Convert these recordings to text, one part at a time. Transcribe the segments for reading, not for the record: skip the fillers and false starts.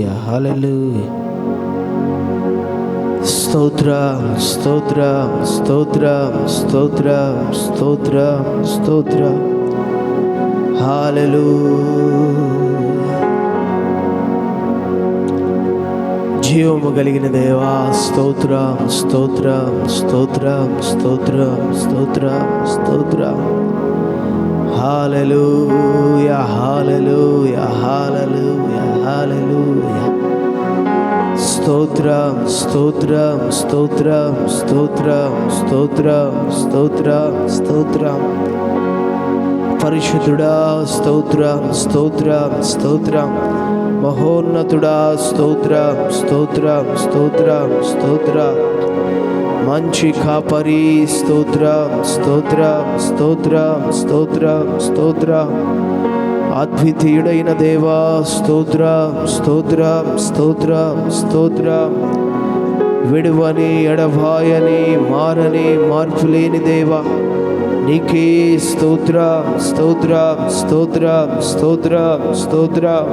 హల్లెలూయా. స్తోత్రం స్తోత్రం స్తోత్రం స్తోత్రం స్తోత్రం స్తోత్రం. హల్లెలూయా. జీవము కలిగిన దేవా స్తోత్రం స్తోత్రం స్తోత్రం స్తోత్రం స్తోత్రం స్తోత్రం. హల్లెలూయా హల్లెలూయా హల్లెలూయా హల్లెలూయా. స్తోత్రం స్తోత్రం స్తోత్రం స్తోత్రం స్తోత్రం స్తోత్రం స్తోత్రం. పరిశుద్ధుడా స్తోత్రం స్తోత్రం స్తోత్రం. మహోన్నతుడా స్తోత్రం స్తోత్రం స్తోత్రం స్తోత్రం. మంచి కాపరి స్తోత్రం స్తోత్రం స్తోత్రం స్తోత్రం స్తోత్రం. అద్వితీయుడైన దేవా స్తోత్రం స్తోత్రం స్తోత్రం స్తోత్రం. విడువని ఎడబాయని మారని మార్పులేని దేవా నీకే స్తోత్రం స్తోత్రం స్తోత్రం స్తోత్రం స్తోత్రం.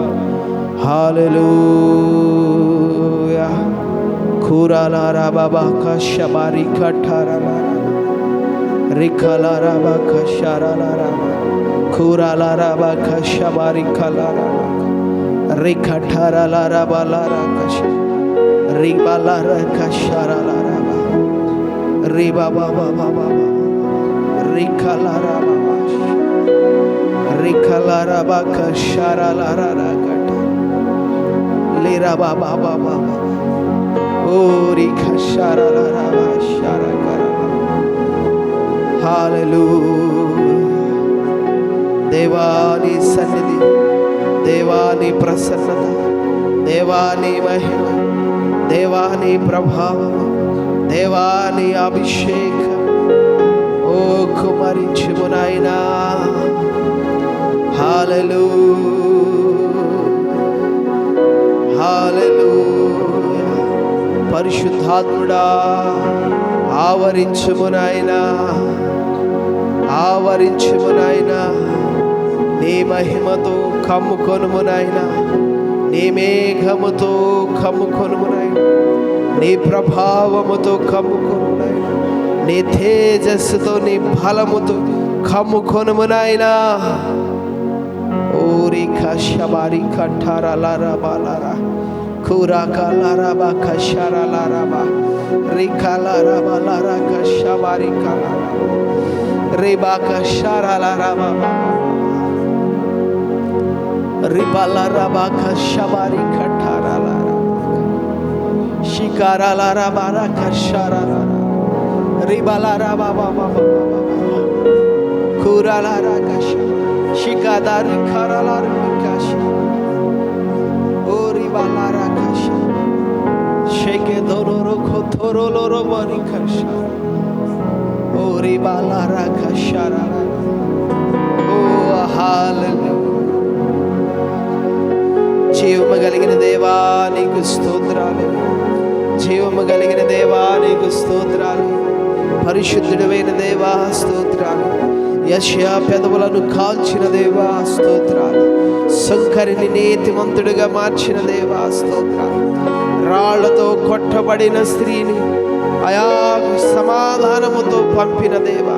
హల్లెలూయా. కూరాలారా బాబా కషబారి కఠారాలా రిఖలారా బా కషారాలారా కూరాలారా బా కషబారి కలారా రిఖఠారాలారా బాలారా కష రిబాలారా కషారాలారా బా రిబా బాబా బాబా రిఖలారా బాబా రిఖలారా బా కషారాలారా కట లేరా బాబా బాబా ఓరి కషారాలారా బా షారాకరా. హల్లెలూయా. దేవాని సన్నిధి, దేవాని ప్రసన్నత, దేవాని మహిమ, దేవాని ప్రభావం, దేవాని అభిషేకం ఓ కుమరించుము నాయనా. హల్లెలూయా హల్లెలూయా. పరిశుద్ధాత్ముడా ఆవరించుము నాయనా, ఆవరించుము నాయనా. నీ మహిమతో కమ్ముకొనుము నాయనా, నీ మేఘముతో కమ్ముకొనుము నాయనా, నీ ప్రభావముతో కమ్ముకొనుము నాయనా, నీ తేజస్సుతో నీ బలముతో కమ్ముకొనుము నాయనా. ఓరి కషబారి కఠారాలారా బాలారా కూరాకాలారా బా కషారాలారా బా రిఖలారా బాలారా కషబారి కలారా రిబా కషారాలారా బాబా రిబాలారా బా కషబారి కఠారాలారా షికారాలారా బారా కషారాలారా రిబాలారా బాబా బాబా కూరాలారా కష షికాదారి ఖరాలారా కష ఓ రిబాలారా కష షేకే దోరోరో ఖోతోరోలోరో బారి కష ఓ రిబాలారా కషారాలారా. ఓ హల్లెలూయా. జీవము కలిగిన దేవా నీకు స్తోత్రాలు, జీవము కలిగిన దేవా నీకు స్తోత్రాలు. పరిశుద్ధుడైన దేవా స్తోత్రాలు. యెషయా పెదవులను కాల్చిన దేవా స్తోత్రాలు. శంకరుని నీతిమంతుడిగా మార్చిన దేవా స్తోత్రాలు. రాళ్లతో కొట్టబడిన స్త్రీని అయా సమాధానముతో పంపిన దేవా,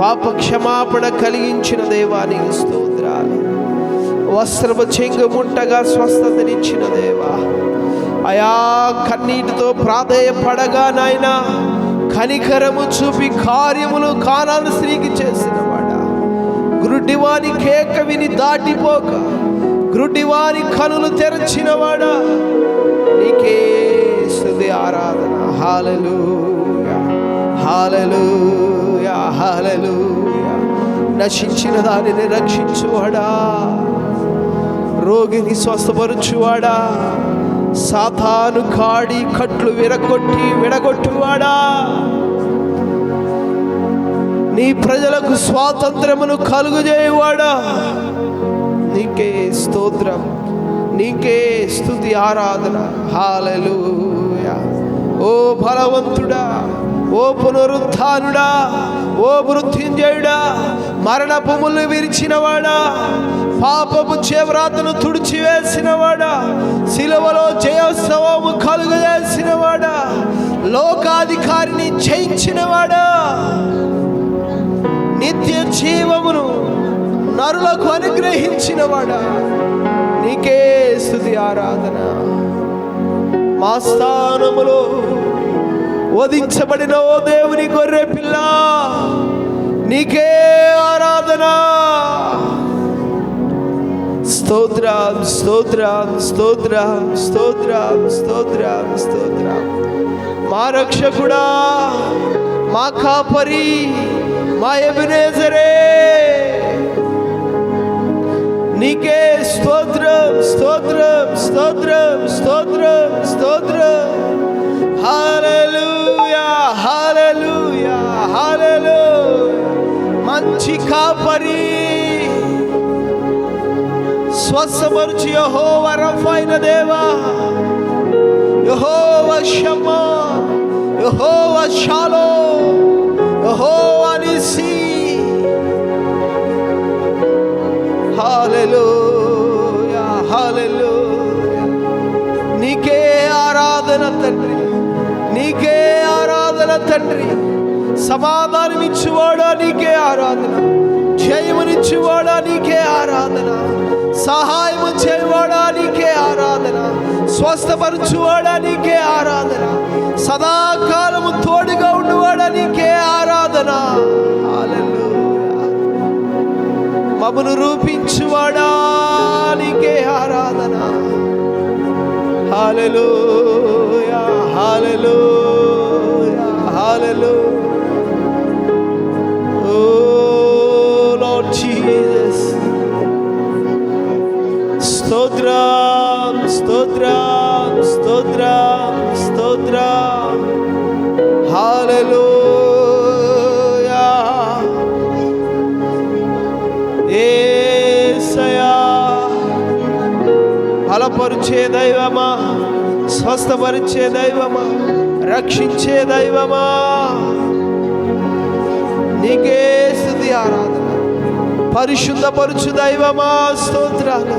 పాప క్షమాపణ కలిగించిన దేవా నీకు స్తోత్రాలు. వస్త్రము చెంగు ముట్టగా స్వస్థతనిచ్చిన దేవా, అయా కన్నీటితో ప్రాధేయపడగా నాయనా కనికరము చూపి కార్యములు కానాను స్త్రీకి చేసినవాడా, గ్రుడ్డివాని కేక విని దాటిపోక గ్రుడ్డివాని కనులు తెరచినవాడా నీకే స్తుతి ఆరాధన. హల్లెలూయా హల్లెలూయా హల్లెలూయా. నశించిన దానిని రక్షించువాడా, రోగిని స్వస్థపరచువాడా, సాతాను కాడి కట్లు విడగొట్టువాడా, నీ ప్రజలకు స్వాతంత్రమును కలుగజేయవాడా నీకే స్తోత్రం, నీకే స్తుతి ఆరాధన. హల్లెలూయా. ఓ బలవంతుడా, ఓ పునరుత్థానుడా, ఓ మృత్యుంజయుడా, మరణపు ముళ్ళు విరిచినవాడా, పాపపు చేవ్రాతను తుడిచివేసినవాడా, శిలువలో జయోత్సవము కలుగజేసినవాడా, లోకాధికారిని జయించినవాడా, నిత్య జీవమును నరులకు అనుగ్రహించినవాడా, నీకే స్తుతి ఆరాధన. మా స్థానములో వధించబడిన ఓ దేవుని గొర్రె పిల్ల, నీకే ఆరాధన. స్తోత్రం స్తోత్రం స్తోత్రం స్తోత్రం స్తోత్రం స్తోత్రం. మా రక్షకుడా, మా కాపరి, మా ఎబెనేజరే, నీకే స్తోత్రం స్తోత్రం స్తోత్రం స్తోత్రం స్తోత్రం. హల్లెలూయా హల్లెలూయా హల్లెలూయా. మంచి కాపరి, స్వస్థపరచు యెహోవా రఫా అయిన దేవా, యెహోవా షమ్మా, యెహోవా షాలోమ్, యెహోవా నిస్సి. హల్లెలూయా హల్లెలూయా. నీకే ఆరాధన తండ్రి, నీకే ఆరాధన తండ్రి. సమాధానమిచ్చువాడా నీకే ఆరాధన, జయమునిచ్చువాడా నీకే ఆరాధన, సహాయము చేయవాడా నీకే ఆరాధన, స్వస్థపరచువాడా నీకే ఆరాధన, సదాకాలము తోడుగా ఉన్నవాడా నీకే ఆరాధన. హల్లెలూయా. మమ్మను రూపించువాడా నీకే ఆరాధన. హల్లెలూయా హల్లెలూయా హల్లెలూయా. Oh Lord Jesus, స్తోత్రం స్తోత్రం స్తోత్రం స్తోత్రం. హల్లెలూయా. యేసయ్యా, బలపరిచే దైవమా, స్వస్థపరిచే దైవమా, రక్షించే దైవమా, నీకే స్తుతి ఆరాధన. పరిశుద్ధపరుచు దైవమా, స్తోత్రాలు.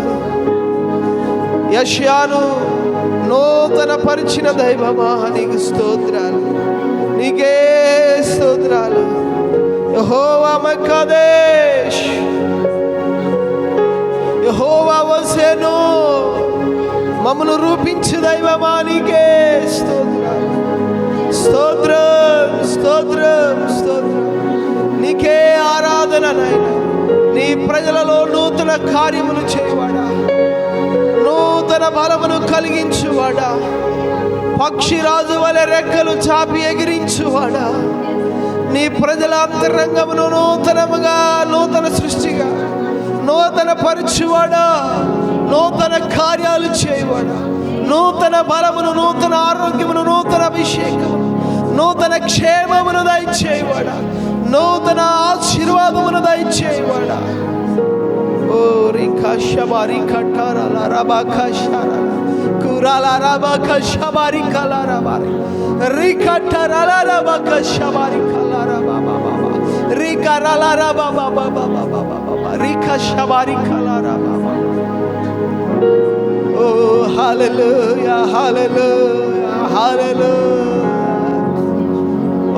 యెషయాను నూతన పరిచిన దైవమా, నీకు స్తోత్రాలు, నీకే స్తోత్రాలు. యెహోవా మకాదేశ్, యెహోవా వసేను, మమ్మను రూపించు దైవమా, నీకే స్తోత్రాలు. స్తోత్రం స్తోత్రం స్తోత్రం. నీకే ఆరాధన నాయనా. నీ ప్రజలలో నూతన కార్యములు చేయవాడా, నూతన బలమును కలిగించువాడా, పక్షిరాజు వలె రెక్కలు చాపి ఎగిరించువాడా, నీ ప్రజల అంతరంగమును నూతనముగా, నూతన సృష్టిగా నూతన పరచువాడా, నూతన కార్యాలు చేయవాడా, నూతన బలమును, నూతన ఆరోగ్యమును, నూతన అభిషేకమును, నూతన క్షేమమును దయచేయవాడా, నూతన ఆశీర్వాదమును దయచేయవాడా. ఓ రికా షబారి కటారాల రబాకా షారాల కురాల రబాకా షబారి కలార బారి రికటారాల రబాకా షబారి కలార బాబా బాబా రికరాల రబా బాబా బాబా బాబా రికా షబారి కలార బాబా. ఓ హల్లెలూయా హల్లెలూయా హల్లెలూయా.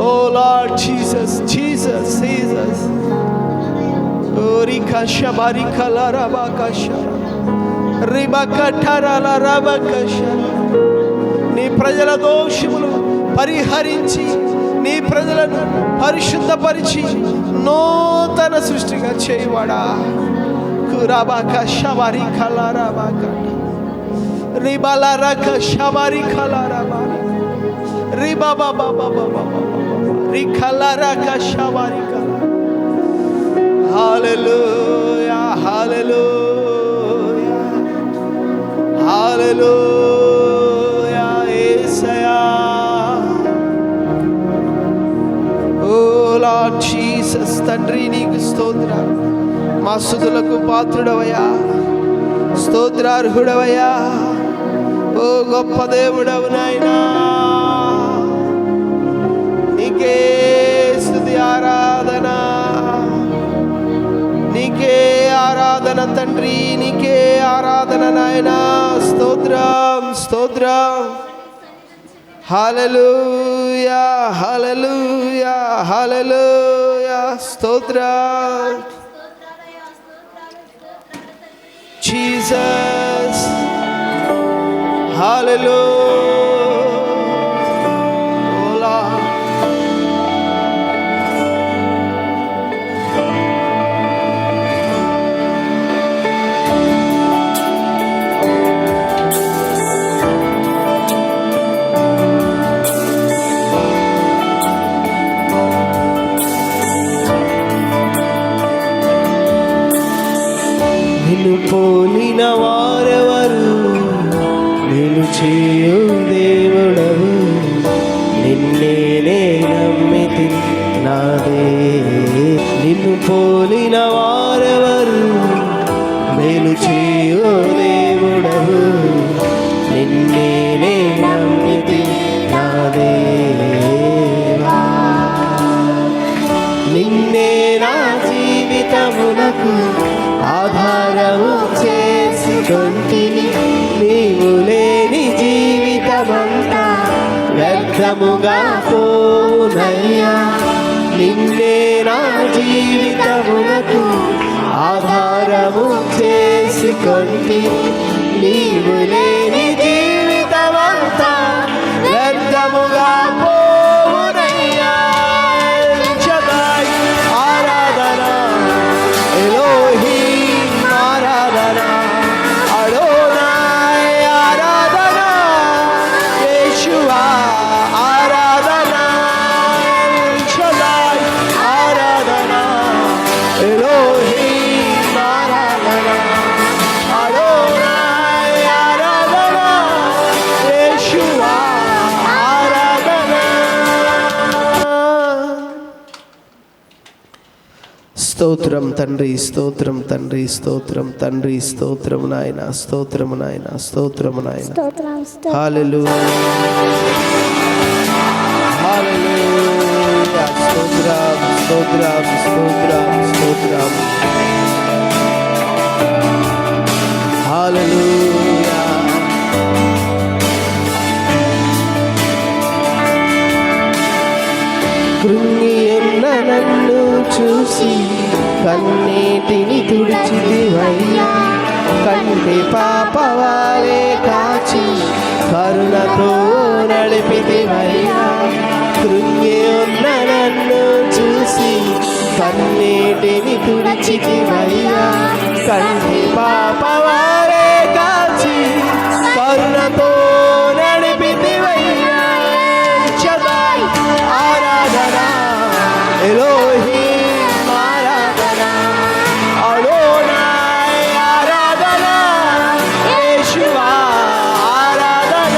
Oh Lord Jesus, Jesus, Jesus. Rika shabarika la rabakasha, ribaka tarala rabakasha. నీ ప్రజల దోషములు పరిహరించి, నీ ప్రజలను పరిశుద్ధపరిచి నూతన సృష్టిగా చేయవాడా. కురాబాకా షబారికా లా రాబాకా రిబాలా రాకా షబారికా లా రాబారి రిబా బాబా బాబా బాబా రిఖలారాకా షబారికా. హల్లెలూయా హల్లెలూయా హల్లెలూయా. యేసయ్యా. ఓ లార్డ్ జీసస్, తండ్రి నీకు స్తోత్రాలు. మా స్తుతులకు పాత్రుడవయ్యా, స్తోత్రార్హుడవయ్యా. ఓ గొప్ప దేవుడవు నాయనా, నీకే స్తుతి ఆరాధన, నీకే ఆరాధన తండ్రి. తండ్రి నీకే ఆరాధన నాయనా. స్తోత్రం స్తోత్రం. హల్లెలూయా హల్లెలూయా హల్లెలూయా. స్తోత్రం జీసస్. హల్లెలూయా. నిన్ను పోలిన వారెవరు, నేను చేయు దేవుడవు, నిన్నేనే నమ్మితి నాదే. నిన్ను పోలిన వారెవరు, నేను చేయు దేవుడవు, నిన్నేనే నమ్మితి నాదే. నిన్నే నా జీవితమునకు ఆధారము చేసుకొంటిని. నీవు లేని జీవితమంతా వ్యర్థముగా పోనయ్యా. నిన్నే నా జీవితమునకు ఆధారము చేసుకొంటి. నీవు లేని జీవితమంతా వ్యర్థముగా పోనయ్యా. ఆరాధన ఎలోహీం, ఆరాధన అడోనాయ్, ఆరాధన యేషువా, ఆరాధన షదాయ్, ఆరాధన ఎలోహీం, ఆరాధన అడోనాయ్, ఆరాధన యేషువా, ఆరాధన. స్తోత్రం తండ్రి, స్తోత్రం తండ్రి, స్తోత్రం తండ్రి, స్తోత్రం నాయన, స్తోత్రం నాయన, స్తోత్రం నాయన. హల్లెలూయా హల్లెలూయా. స్తోత్రం స్తోత్రం స్తోత్రం స్తోత్రం. హల్లెలూయా. కృంగి ఉన్న నన్ను చూసి కన్నీటిని తుడిచిదివయ్యా. కంటి పాపవాలే కాచి కరుణతో నడిపిదివయ్యా. కృంగి ఉన్న నన్ను చూసి కన్నీటిని తుడిచిదివయ్యా. కంటి పాపవాలే కాచి కరుణతో నడిపిదివయ్యా. షదాయ్, ఆరాధన ఎలోహీం, ఆరాధన అడోనాయ్, ఆరాధన యేషువా, ఆరాధన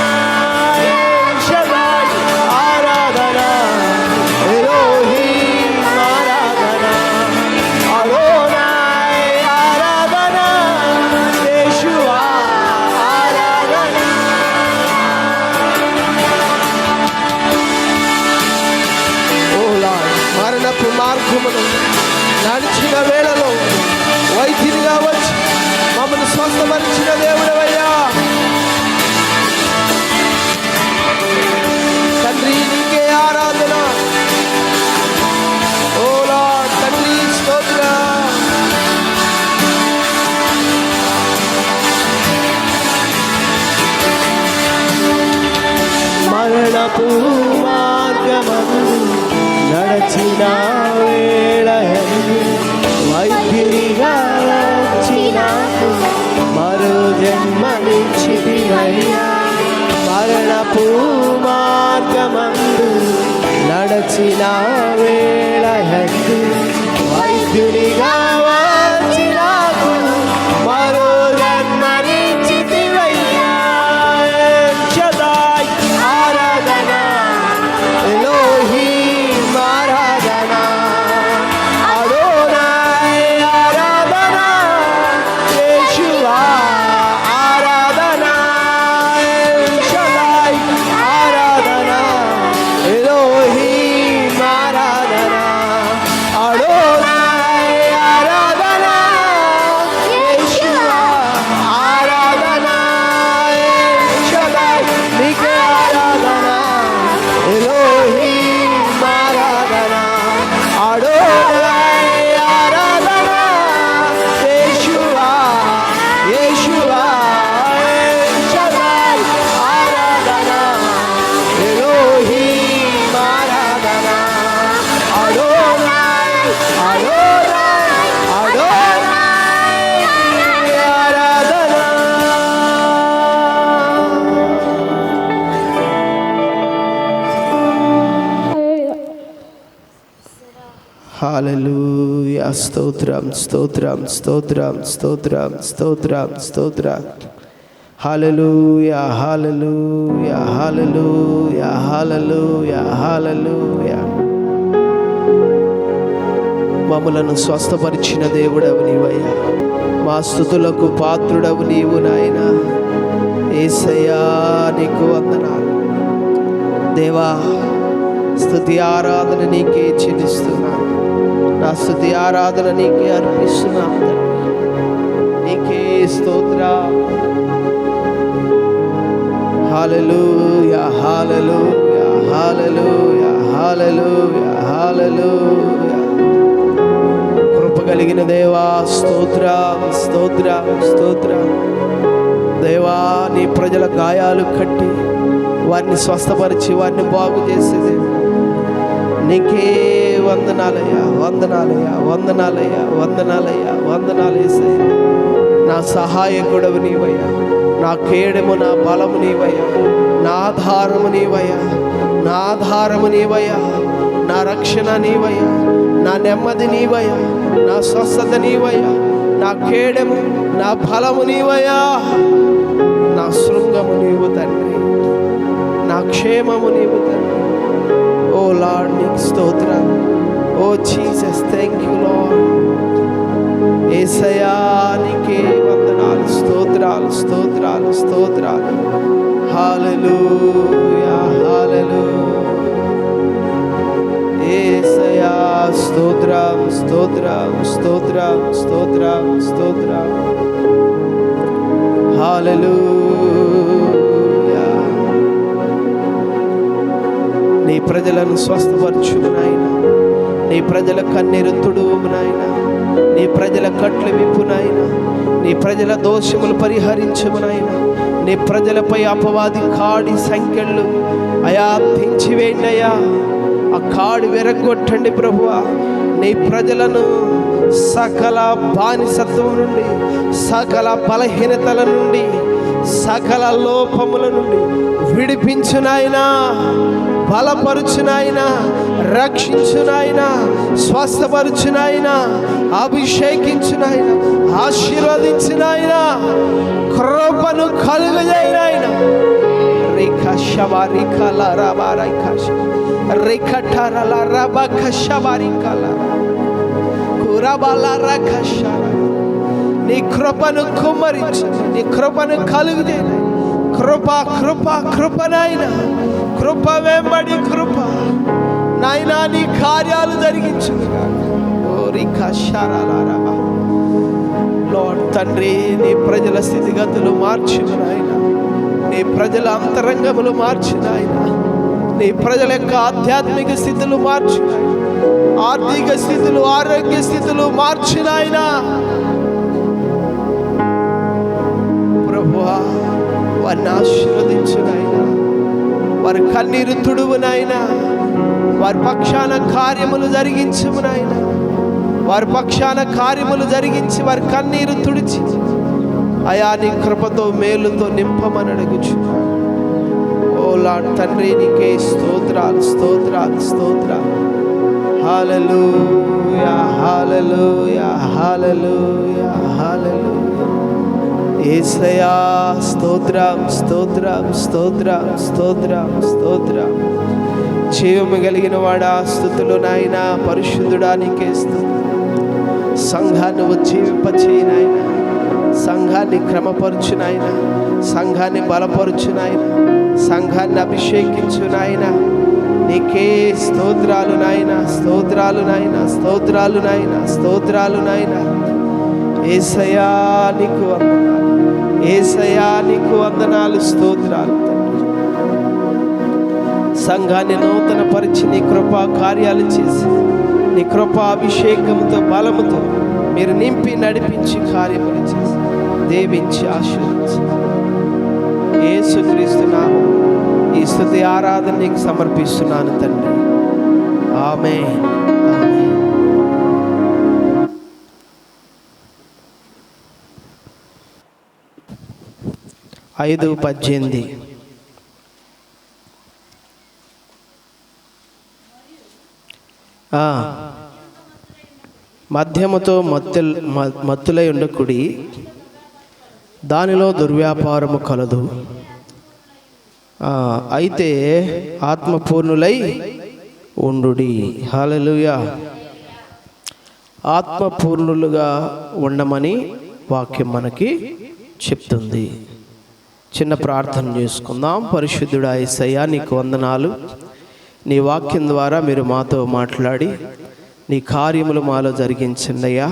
షదాయ్, ఆరాధన ఎలోహీం, ఆరాధన అడోనాయ్, ఆరాధన యేషువా, ఆరాధన. మరణపు మార్గమును నడిచిన వేళలో వైద్యునిగా వచ్చి మమ్మల్ని స్వస్థపరిచిన దేవుడవయ్యా. తండ్రి నీకే ఆరాధన. ఓ లార్డ్, తండ్రి స్తోత్రం. మరణపు మార్గమందు నడచిన వేళయందు వైద్యునిగా వచ్చినాకు మరో జన్మనిచ్చితివయ్యా. మరణపు మార్గమందు నడచిన వేళయందు వైద్యునిగా వచ్చినాకు మరో జన్మనిచ్చితివయ్యా. షదాయ్, ఆరాధన ఎలోహీం, ఆరాధన అడోనాయ్, ఆరాధన యేషువా, ఆరాధన షదాయ్, ఆరాధన ఎలోహీం, ఆరాధన హల్లెలూయా. స్తోత్రం స్తోత్రం స్తోత్రం స్తోత్రం స్తోత్రం స్తోత్రం. హల్లెలూయా హల్లెలూయా హల్లెలూయా హల్లెలూయా హల్లెలూయా. మమ్ములను స్వస్థపరిచిన దేవుడవు నీవయ్యా. మా స్తుతులకు పాత్రుడవు నీవు నాయనా. యేసయ్యా నీకు వందనాలు దేవా. స్తుతి ఆరాధన నీకే చెల్లిస్తున్నాను. నా స్తుతి ఆరాధన నీకే అర్పిస్తున్నాను తండ్రి. నీకే స్తోత్రం. హల్లెలూయా హల్లెలూయా హల్లెలూయా హల్లెలూయా హల్లెలూయా. కృప కలిగిన దేవా స్తోత్రం స్తోత్రం స్తోత్రం. దేవా నీ ప్రజల గాయాలు కట్టి వారిని స్వస్థపరిచి వారిని బాగు చేసేది నీకే వందనాలయ్యా వందనాలయ్యా వందనాలయ్యా వందనాలయ్యా వందనాలు యేసయ్యా. నా సహాయకుడవు నీవయ్యా. నా కేడము నా బలము నీవయ్యా. నా ఆధారము నీవయ్యా. నా ఆధారము నీవయ్యా. నా రక్షణ నీవయ్యా. నా నెమ్మది నీవయ్యా. నా స్వస్థత నీవయ్యా. నా కేడము నా బలము నీవయ్యా. నా శృంగము నీవు తండ్రి. నా క్షేమము నీవు తండ్రి. ఓ లార్డ్ నీకు స్తోత్రం. ఓ జీసస్ థ్యాంక్ యూ లార్డ్. యేసయ్యా నీకే వందనాలు స్తోత్రాలు స్తోత్రాలు స్తోత్రాలు. హల్లెలూయా హల్లెలూయా. యేసయ్యా స్తోత్రం స్తోత్రం స్తోత్రం స్తోత్రం స్తోత్రం. హల్లెలూయా. నీ ప్రజలను స్వస్థపరచుము నాయనా. నీ ప్రజల కన్నీరు తుడువుము నాయనా. నీ ప్రజల కట్లు విప్పు నాయనా. నీ ప్రజల దోషములు పరిహరించుము నాయనా. నీ ప్రజలపై అపవాది కాడి సంఖ్యలు అయా తెంచివేయండి అయ్యా. ఆ కాడి విరగొట్టండి ప్రభువా. నీ ప్రజలను సకల బానిసత్వం నుండి, సకల బలహీనతల నుండి, సకల లోపముల నుండి విడిపించు నాయనా. బలపరుచు నాయనా. రక్షించు నాయనా. స్వస్థపరుచు నాయనా. అభిషేకించు నాయనా. ఆశీర్వదించు నాయనా. కృపను కలుగజేయు నాయనా. రేఖా శబారి కలా రాబారై కాశ రేఖటారల రబక శబారి కలా కురబాల రకషార. నీ కృపను కుమ్మరించు. నీ కృపను కలుగజేయు. కృప కృప కృప నాయనా. కృప వెంబడి కృప నాయనా. నీ కార్యాలు జరిగించు. లార్డ్ తండ్రి నీ ప్రజల స్థితిగతులు మార్చుము నాయనా. నీ ప్రజల అంతరంగములు మార్చు నాయనా. నీ ప్రజల యొక్క ఆధ్యాత్మిక స్థితులు మార్చు. ఆర్థిక స్థితులు, ఆరోగ్య స్థితులు మార్చు నాయనా. ప్రభువా వారిని ఆశీర్వదించు నాయనా. వారి కన్నీరు తుడువు నాయనా. వారి పక్షాన కార్యములు జరిగించుము నాయనా. వారి పక్షాన కార్యములు జరిగించి వారి కన్నీరు తుడిచి అయా నీ కృపతో మేలుతో నింపమని అడుగుచు. ఓ లార్డ్ తండ్రి నీకే స్తోత్రాలు స్తోత్రాలు స్తోత్రాలు. హల్లెలూయా హల్లెలూయా హల్లెలూయా హల్లెలూయా. యేసయ్యా స్తోత్రం స్తోత్రం స్తోత్రం స్తోత్రం స్తోత్రం. జీవము కలిగిన వాడా స్తుతులు నాయనా. పరిశుద్ధుడా నీకే స్తుతులు. సంఘాన్ని ఉజ్జీవింపచేయి నాయనా. సంఘాన్ని క్రమపరచు నాయనా. సంఘాన్ని బలపరచు నాయనా. సంఘాన్ని అభిషేకించు నాయనా. నీకే స్తోత్రాలు నాయనా. స్తోత్రాలు నాయనా. స్తోత్రాలు నాయనా. స్తోత్రాలు నాయనా. యేసయ్యా నీకు వందనాలు. యేసయ్యా నీకు వందనాలు. స్తోత్రాలు తండ్రి. సంఘాన్ని నూతన పరిచి నీ కృపా కార్యాలు చేసి నీ కృపా అభిషేకంతో బలముతో మీరు నింపి నడిపించి కార్యములు చేసి దీవించి ఆశీర్వదించి యేసుక్రీస్తు నామములో ఈ స్తుతి ఆరాధన నీకు సమర్పిస్తున్నాను తండ్రి. ఆమేన్ ఆమేన్. 5:18. మద్యముతో మత్తులై ఉండకుడి, దానిలో దుర్వ్యాపారము కలదు. అయితే ఆత్మపూర్ణులై ఉండుడి. హల్లెలూయా. ఆత్మపూర్ణులుగా ఉండమని వాక్యం మనకి చెప్తుంది. చిన్న ప్రార్థన చేసుకుందాం. పరిశుద్ధుడా యేసయ్యా, నీకు వందనాలు. నీ వాక్యం ద్వారా మీరు మాతో మాట్లాడి నీ కార్యములు మాలో జరిగించండి అయ్యా.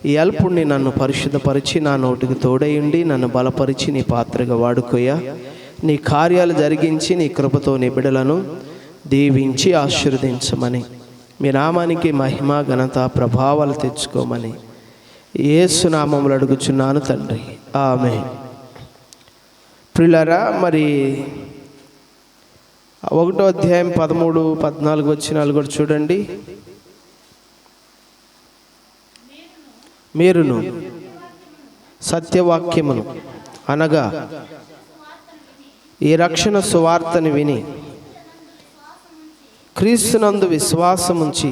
ఈ అల్పుణ్ణి నన్ను పరిశుద్ధపరిచి నా నోటికి తోడయుండి నన్ను బలపరిచి నీ పాత్రగా వాడుకోయ్యా. నీ కార్యాలు జరిగించి నీ కృపతో నీ బిడ్డలను దీవించి ఆశీర్వదించమని, మీ నామానికి మహిమ ఘనత ప్రభావాలు తెచ్చుకోమని యేసు నామములో అడుగుచున్నాను తండ్రి, ఆమేన్. ప్రియులారా, మరి 1వ అధ్యాయం 13, 14 వచనాలు కూడా చూడండి. మీరును సత్యవాక్యమును అనగా ఈ రక్షణ సువార్తను విని క్రీస్తునందు విశ్వాసముంచి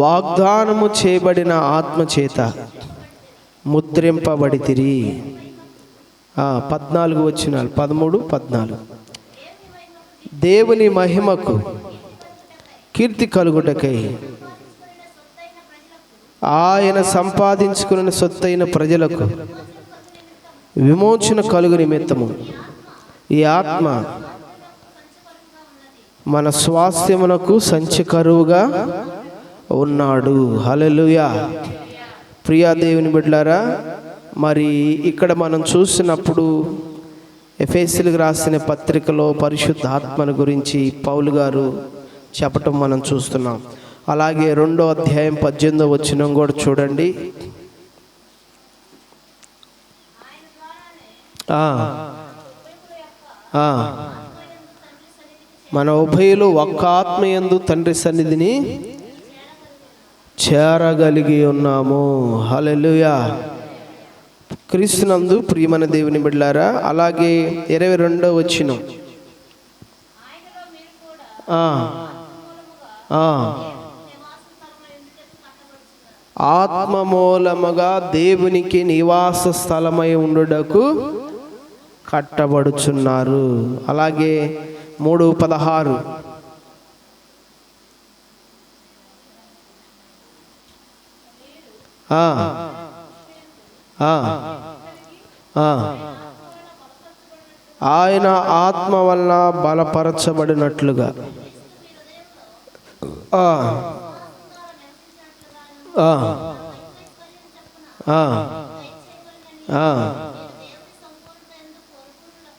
వాగ్దానము చేయబడిన ఆత్మచేత ముద్రింపబడితిరి. 14 వచనాలు, 13, 14. దేవుని మహిమకు కీర్తి కలుగుటకై ఆయన సంపాదించుకున్న సొత్తైన ప్రజలకు విమోచన కలుగు నిమిత్తము ఈ ఆత్మ మన స్వాస్థ్యమునకు సంచకరువుగా ఉన్నాడు. హల్లెలూయా. ప్రియా దేవుని బిడ్డలారా, మరి ఇక్కడ మనం చూసినప్పుడు ఎఫెసీయులకు రాసిన పత్రికలో పరిశుద్ధ ఆత్మను గురించి పౌలు గారు చెప్పటం మనం చూస్తున్నాం. అలాగే 2వ అధ్యాయం 18వ వచనం కూడా చూడండి. మన ఉభయులు ఒక్క ఆత్మయందు తండ్రి సన్నిధిని చేరగలిగి ఉన్నాము. హల్లెలూయా. క్రీస్తునందు ప్రియమైన దేవుని బిడ్డలారా, అలాగే 22వ వచనం, ఆత్మ మూలముగా దేవునికి నివాస స్థలమై ఉండుటకు కట్టబడుచున్నారు. అలాగే 3:16, ఆయన ఆత్మ వలన బలపరచబడినట్లుగా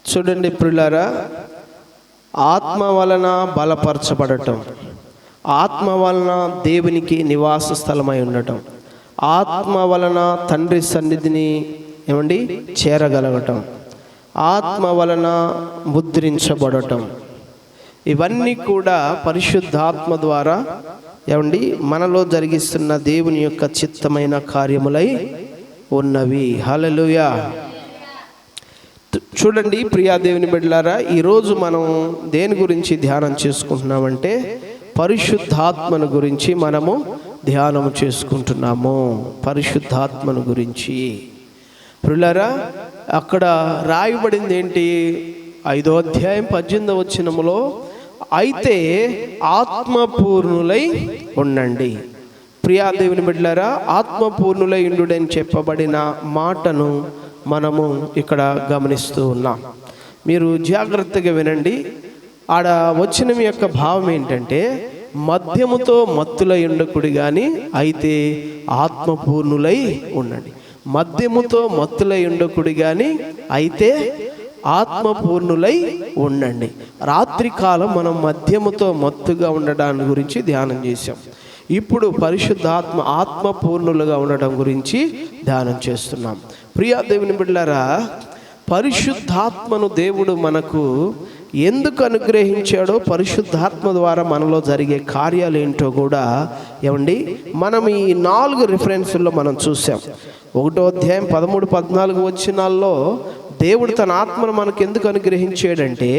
చూడండి ప్రియులారా, ఆత్మ వలన బలపరచబడటం, ఆత్మ వలన దేవునికి నివాస స్థలమై ఉండటం, ఆత్మ వలన తండ్రి సన్నిధిని చేరగలగటం, ఆత్మ వలన ముద్రించబడటం, ఇవన్నీ కూడా పరిశుద్ధాత్మ ద్వారా మనలో జరిగిస్తున్న దేవుని యొక్క చిత్తమైన కార్యములై ఉన్నవి. హల్లెలూయా. చూడండి ప్రియా దేవుని బిడ్డలారా, ఈరోజు మనం దేని గురించి ధ్యానం చేసుకుంటున్నామంటే పరిశుద్ధాత్మను గురించి మనము ధ్యానం చేసుకుంటున్నాము. పరిశుద్ధాత్మను గురించి ప్రియులారా, అక్కడ రాయబడింది ఏంటి? 5వ అధ్యాయం 18వ వచనములో, అయితే ఆత్మపూర్ణులై ఉండండి. ప్రియా దేవుని బిడ్డలారా, ఆత్మపూర్ణులై ఉండుడని చెప్పబడిన మాటను మనము ఇక్కడ గమనిస్తూ ఉన్నాం. మీరు జాగ్రత్తగా వినండి. ఆడ వచనం యొక్క భావం ఏంటంటే, మద్యముతో మత్తులై ఉండకుడి కానీ అయితే ఆత్మపూర్ణులై ఉండండి. మద్యముతో మత్తులై ఉండకుడి కానీ అయితే ఆత్మపూర్ణులై ఉండండి. రాత్రి కాలం మనం మద్యముతో మత్తుగా ఉండడాన్ని గురించి ధ్యానం చేశాం. ఇప్పుడు పరిశుద్ధాత్మ ఆత్మపూర్ణులుగా ఉండడం గురించి ధ్యానం చేస్తున్నాం. ప్రియా దేవుని బిడ్డలారా, పరిశుద్ధాత్మను దేవుడు మనకు ఎందుకు అనుగ్రహించాడో, పరిశుద్ధాత్మ ద్వారా మనలో జరిగే కార్యాలు ఏంటో కూడా మనం ఈ 4 రిఫరెన్సుల్లో మనం చూసాం. 1వ అధ్యాయం 13, 14 వచనాల్లో దేవుడు తన ఆత్మను మనకు ఎందుకు అనుగ్రహించాడంటే,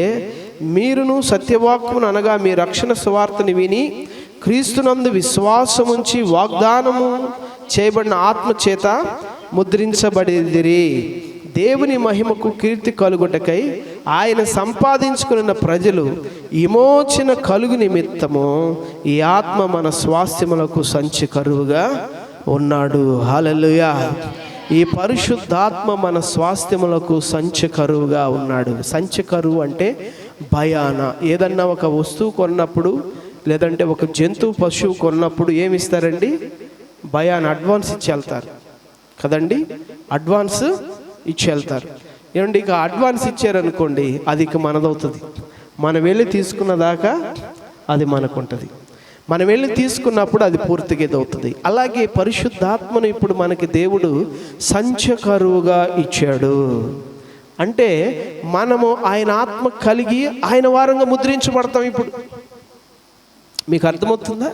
మీరును సత్యవాక్యమును అనగా మీ రక్షణ సువార్తని విని క్రీస్తునందు విశ్వాసముంచి వాగ్దానము చేయబడిన ఆత్మ చేత ముద్రించబడిదిరి. దేవుని మహిమకు కీర్తి కలుగుటకై ఆయన సంపాదించుకున్న ప్రజలు విమోచన కలుగు నిమిత్తము ఈ ఆత్మ మన స్వాస్థ్యములకు సంచి కరువుగా ఉన్నాడు. హల్లెలూయా. ఈ పరిశుద్ధాత్మ మన స్వాస్థ్యములకు సంచి కరువుగా ఉన్నాడు. సంచి కరువు అంటే భయాన. ఏదన్నా ఒక వస్తువు కొన్నప్పుడు, లేదంటే ఒక జంతువు పశువు కొన్నప్పుడు ఏమి ఇస్తారండి? భయాన్ని అడ్వాన్స్ ఇచ్చి వెళ్తారు కదండి. అడ్వాన్స్ ఇచ్చి వెళ్తారు. ఏమండి, ఇక అడ్వాన్స్ ఇచ్చారనుకోండి, అది ఇక మనదవుతుంది. మనం వెళ్ళి తీసుకున్న దాకా అది మనకుంటుంది. మనం వెళ్ళి తీసుకున్నప్పుడు అది పూర్తిగా ఇదవుతుంది. అలాగే పరిశుద్ధాత్మను ఇప్పుడు మనకి దేవుడు సంచకరువుగా ఇచ్చాడు. అంటే మనము ఆయన ఆత్మ కలిగి ఆయన వారంగా ముద్రించబడతాం. ఇప్పుడు మీకు అర్థమవుతుందా?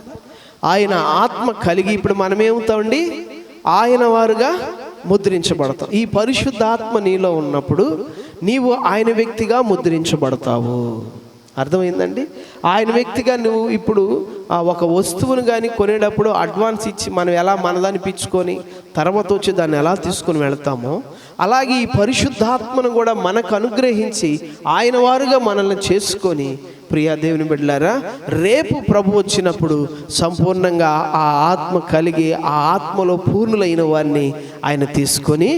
ఆయన ఆత్మ కలిగి ఇప్పుడు మనం ఏమవుతామండి? ఆయన వారుగా ముద్రించబడతాం. ఈ పరిశుద్ధాత్మ నీలో ఉన్నప్పుడు నీవు ఆయన వ్యక్తిగా ముద్రించబడతావు. అర్థమైందండి? ఆయన వ్యక్తిగా నువ్వు ఇప్పుడు ఒక వస్తువును కానీ కొనేటప్పుడు అడ్వాన్స్ ఇచ్చి మనం ఎలా మనదనిపించుకొని తర్వాత వచ్చి దాన్ని ఎలా తీసుకొని వెళ్తామో, అలాగే ఈ పరిశుద్ధాత్మను కూడా మనకు అనుగ్రహించి ఆయన వారుగా మనల్ని చేసుకొని, ప్రియా దేవుని బిడ్డలారా, రేపు ప్రభు వచ్చినప్పుడు సంపూర్ణంగా ఆ ఆత్మ కలిగి ఆ ఆత్మలో పూర్ణులైన వారిని ఆయన తీసుకొని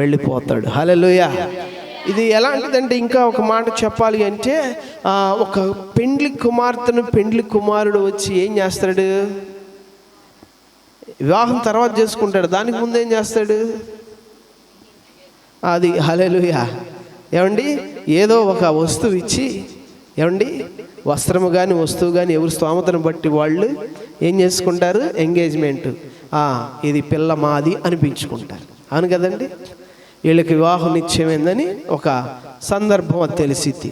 వెళ్ళిపోతాడు. హల్లెలూయా. ఇది ఎలాంటిదంటే, ఇంకా ఒక మాట చెప్పాలి అంటే, ఒక పెండ్లి కుమార్తెను పెండ్లి కుమారుడు వచ్చి ఏం చేస్తాడు? వివాహం తర్వాత చేసుకుంటాడు. దానికి ముందు ఏం చేస్తాడు? అది హల్లెలూయా. ఏమండి, ఏదో ఒక వస్తువు ఇచ్చి, ఏమండి, వస్త్రము కానీ వస్తువు కానీ ఎవరు స్తోమతను బట్టి వాళ్ళు ఏం చేసుకుంటారు? ఎంగేజ్మెంట్. ఇది పిల్ల మాది అనిపించుకుంటారు. అవును కదండి. వీళ్ళకి వివాహం నిశ్చయమైందని ఒక సందర్భం తెలిసింది.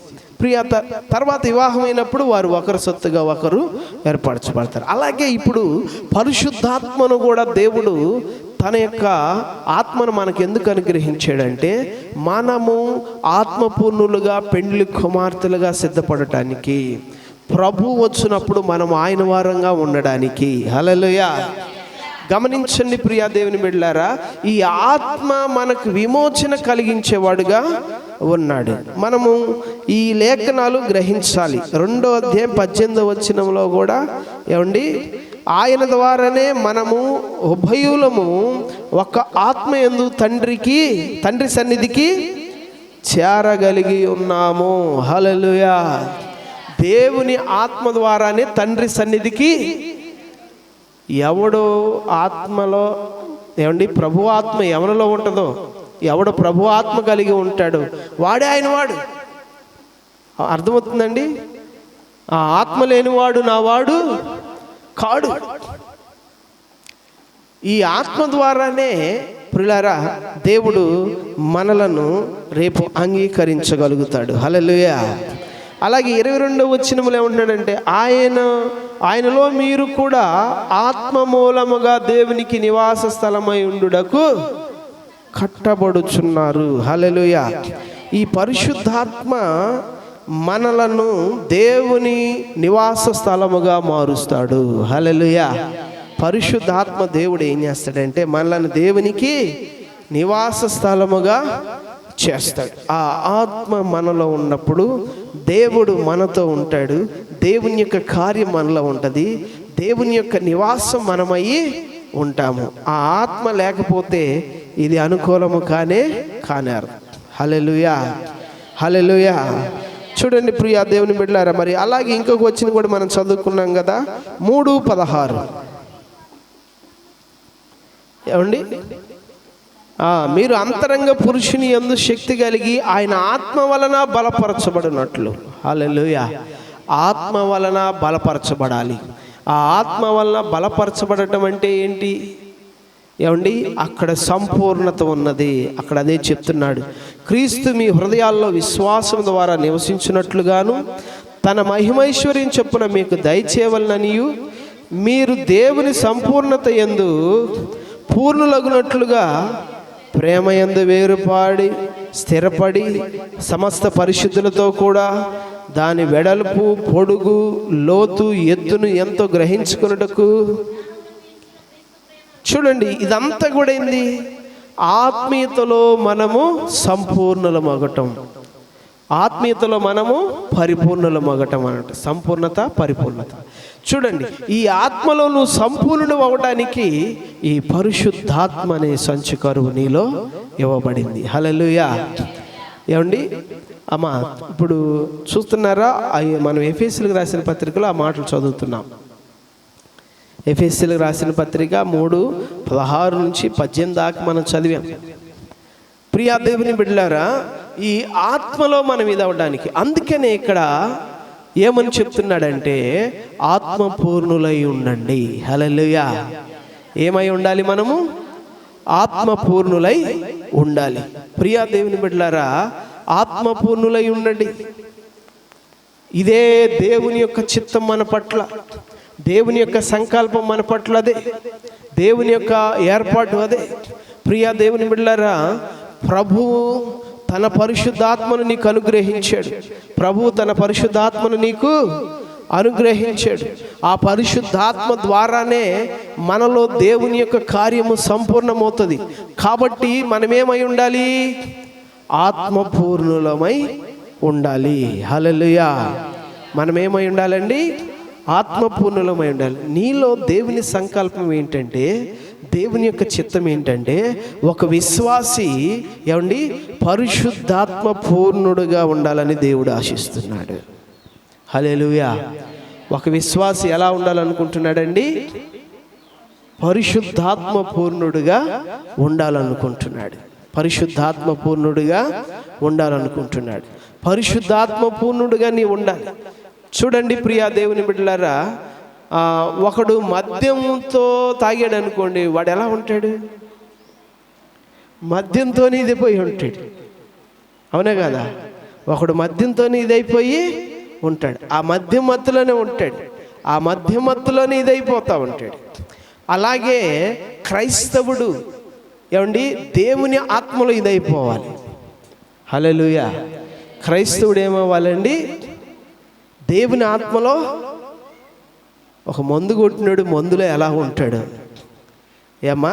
తర్వాత వివాహం అయినప్పుడు వారు ఒకరు సొత్తుగా ఒకరు ఏర్పరచబడతారు. అలాగే ఇప్పుడు పరిశుద్ధాత్మను కూడా దేవుడు తన యొక్క ఆత్మను మనకు ఎందుకు అనుగ్రహించాడంటే, మనము ఆత్మపూర్ణులుగా పెండ్లి కుమార్తెలుగా సిద్ధపడటానికి, ప్రభు వచ్చినప్పుడు మనం ఆయన వారంగా ఉండడానికి. హల్లెలూయా. గమనించండి ప్రియా దేవుని బిడ్డలారా, ఈ ఆత్మ మనకు విమోచన కలిగించేవాడుగా ఉన్నాడు. మనము ఈ లేఖనాలు గ్రహించాలి. 2వ అధ్యాయం 18వ వచనంలో కూడా ఏమండి, ఆయన ద్వారానే మనము ఉభయులము ఒక ఆత్మ యందు తండ్రి సన్నిధికి చేరగలిగి ఉన్నాము. హల్లెలూయా. దేవుని ఆత్మ ద్వారానే తండ్రి సన్నిధికి. ఎవడు ఆత్మలో, ఏమండి, ప్రభు ఆత్మ ఎవరిలో ఉంటుందో, ఎవడు ప్రభు ఆత్మ కలిగి ఉంటాడు వాడే ఆయన వాడు. అర్థమవుతుందండి? ఆ ఆత్మ లేనివాడు నా వాడు కాడు. ఈ ఆత్మ ద్వారానే ప్రియులారా దేవుడు మనలను రేపు అంగీకరించగలుగుతాడు. హల్లెలూయా. అలాగే 22వ వచనములో ఏమంటున్నాడంటే, ఆయనలో మీరు కూడా ఆత్మ మూలముగా దేవునికి నివాస స్థలమై ఉండుటకు కట్టబడుచున్నారు. హల్లెలూయా. ఈ పరిశుద్ధాత్మ మనలను దేవుని నివాస స్థలముగా మారుస్తాడు. హల్లెలూయా. పరిశుద్ధాత్మ దేవుడు ఏం చేస్తాడంటే, మనలను దేవునికి నివాస స్థలముగా చేస్తాడు. ఆ ఆత్మ మనలో ఉన్నప్పుడు దేవుడు మనతో ఉంటాడు. దేవుని యొక్క కార్యం మనలో ఉంటుంది. దేవుని యొక్క నివాసం మనమయ్యి ఉంటాము. ఆ ఆత్మ లేకపోతే ఇది అనుకూలము కానేరు. హల్లెలూయా. హల్లెలూయా. చూడండి ప్రియా దేవుని బిడ్డలారా, మరి అలాగే ఇంకొక వచ్చిన కూడా మనం చదువుకున్నాం కదా, 3:16. ఏమండి, మీరు అంతరంగ పురుషుని యందు శక్తి కలిగి ఆయన ఆత్మ వలన బలపరచబడినట్లు. హల్లెలూయా. ఆత్మ వలన బలపరచబడాలి. ఆ ఆత్మ వలన బలపరచబడటం అంటే ఏంటి? ఏమండి, అక్కడ సంపూర్ణత ఉన్నది. అక్కడ అదే చెప్తున్నాడు. క్రీస్తు మీ హృదయాల్లో విశ్వాసం ద్వారా నివసించినట్లుగాను తన మహిమైశ్వర్యం చొప్పున మీకు దయచేయవలననియు మీరు దేవుని సంపూర్ణత యందు పూర్ణులగునట్లుగా ప్రేమ యందు వేరుపాడి స్థిరపడి సమస్త పరిశుద్ధులతో కూడా దాని వెడల్పు, పొడుగు, లోతు, ఎత్తును ఎంతో గ్రహించుకున్నటకు. చూడండి, ఇదంతా కూడా ఏంది? ఆత్మీయతలో మనము సంపూర్ణులమగటం, ఆత్మీయతలో మనము పరిపూర్ణులమగటం అన్నట్టు. సంపూర్ణత, పరిపూర్ణత. చూడండి, ఈ ఆత్మలో నువ్వు సంపూర్ణుడు అవ్వడానికి ఈ పరిశుద్ధాత్మ అనే సంచి కరువు నీలో ఇవ్వబడింది. హల్లెలూయా. ఏమండి అమ్మా, ఇప్పుడు చూస్తున్నారా? మనం ఎఫెసీయులకు రాసిన పత్రికలో ఆ మాటలు చదువుతున్నాం. ఎఫెసీయులకు రాసిన పత్రిక 3:16-18 దాకా మనం చదివాం. ప్రియా దేవుని బిడ్డలారా, ఈ ఆత్మలో మనం ఇది అవ్వడానికి, అందుకనే ఇక్కడ ఏమని చెప్తున్నాడంటే ఆత్మపూర్ణులై ఉండండి. హల్లెలూయా. ఏమై ఉండాలి? మనము ఆత్మపూర్ణులై ఉండాలి. ప్రియా దేవుని బిడ్డలారా, ఆత్మపూర్ణులై ఉండండి. ఇదే దేవుని యొక్క చిత్తం మన పట్ల, దేవుని యొక్క సంకల్పం మన పట్ల అదే, దేవుని యొక్క ఏర్పాటు అదే. ప్రియా దేవుని బిడ్డలారా, ప్రభువు తన పరిశుద్ధాత్మను నీకు అనుగ్రహించాడు. ప్రభువు తన పరిశుద్ధాత్మను నీకు అనుగ్రహించాడు. ఆ పరిశుద్ధాత్మ ద్వారానే మనలో దేవుని యొక్క కార్యము సంపూర్ణమవుతుంది. కాబట్టి మనమేమై ఉండాలి? ఆత్మపూర్ణులమై ఉండాలి. హల్లెలూయా. మనమేమై ఉండాలండి? ఆత్మపూర్ణులమై ఉండాలి. నీలో దేవుని సంకల్పం ఏంటంటే, దేవుని యొక్క చిత్తం ఏంటంటే, ఒక విశ్వాసి ఏమండి పరిశుద్ధాత్మ పూర్ణుడుగా ఉండాలని దేవుడు ఆశిస్తున్నాడు. హల్లెలూయా. ఒక విశ్వాసి ఎలా ఉండాలనుకుంటున్నాడండి? పరిశుద్ధాత్మ పూర్ణుడుగా ఉండాలనుకుంటున్నాడు. పరిశుద్ధాత్మ పూర్ణుడుగా ఉండాలనుకుంటున్నాడు. పరిశుద్ధాత్మ పూర్ణుడుగా నీ ఉండాలి. చూడండి ప్రియా దేవుని బిడ్డలారా, ఒకడు మద్యంతో తాగాడు అనుకోండి, వాడు ఎలా ఉంటాడు? మద్యంతోనే ఇదైపోయి ఉంటాడు. అవునా కదా? ఒకడు మద్యంతోనే ఇదైపోయి ఉంటాడు. ఆ మద్యం మత్తులోనే ఉంటాడు. ఆ మద్యం మత్తులోనే ఇదైపోతూ ఉంటాడు. అలాగే క్రైస్తవుడు ఏమండి దేవుని ఆత్మలో ఇదైపోవాలి. హల్లెలూయా. క్రైస్తవుడు ఏమవ్వాలండి? దేవుని ఆత్మలో. ఒక మందు కొట్టినాడు మందులో ఎలా ఉంటాడు? ఏమ్మా,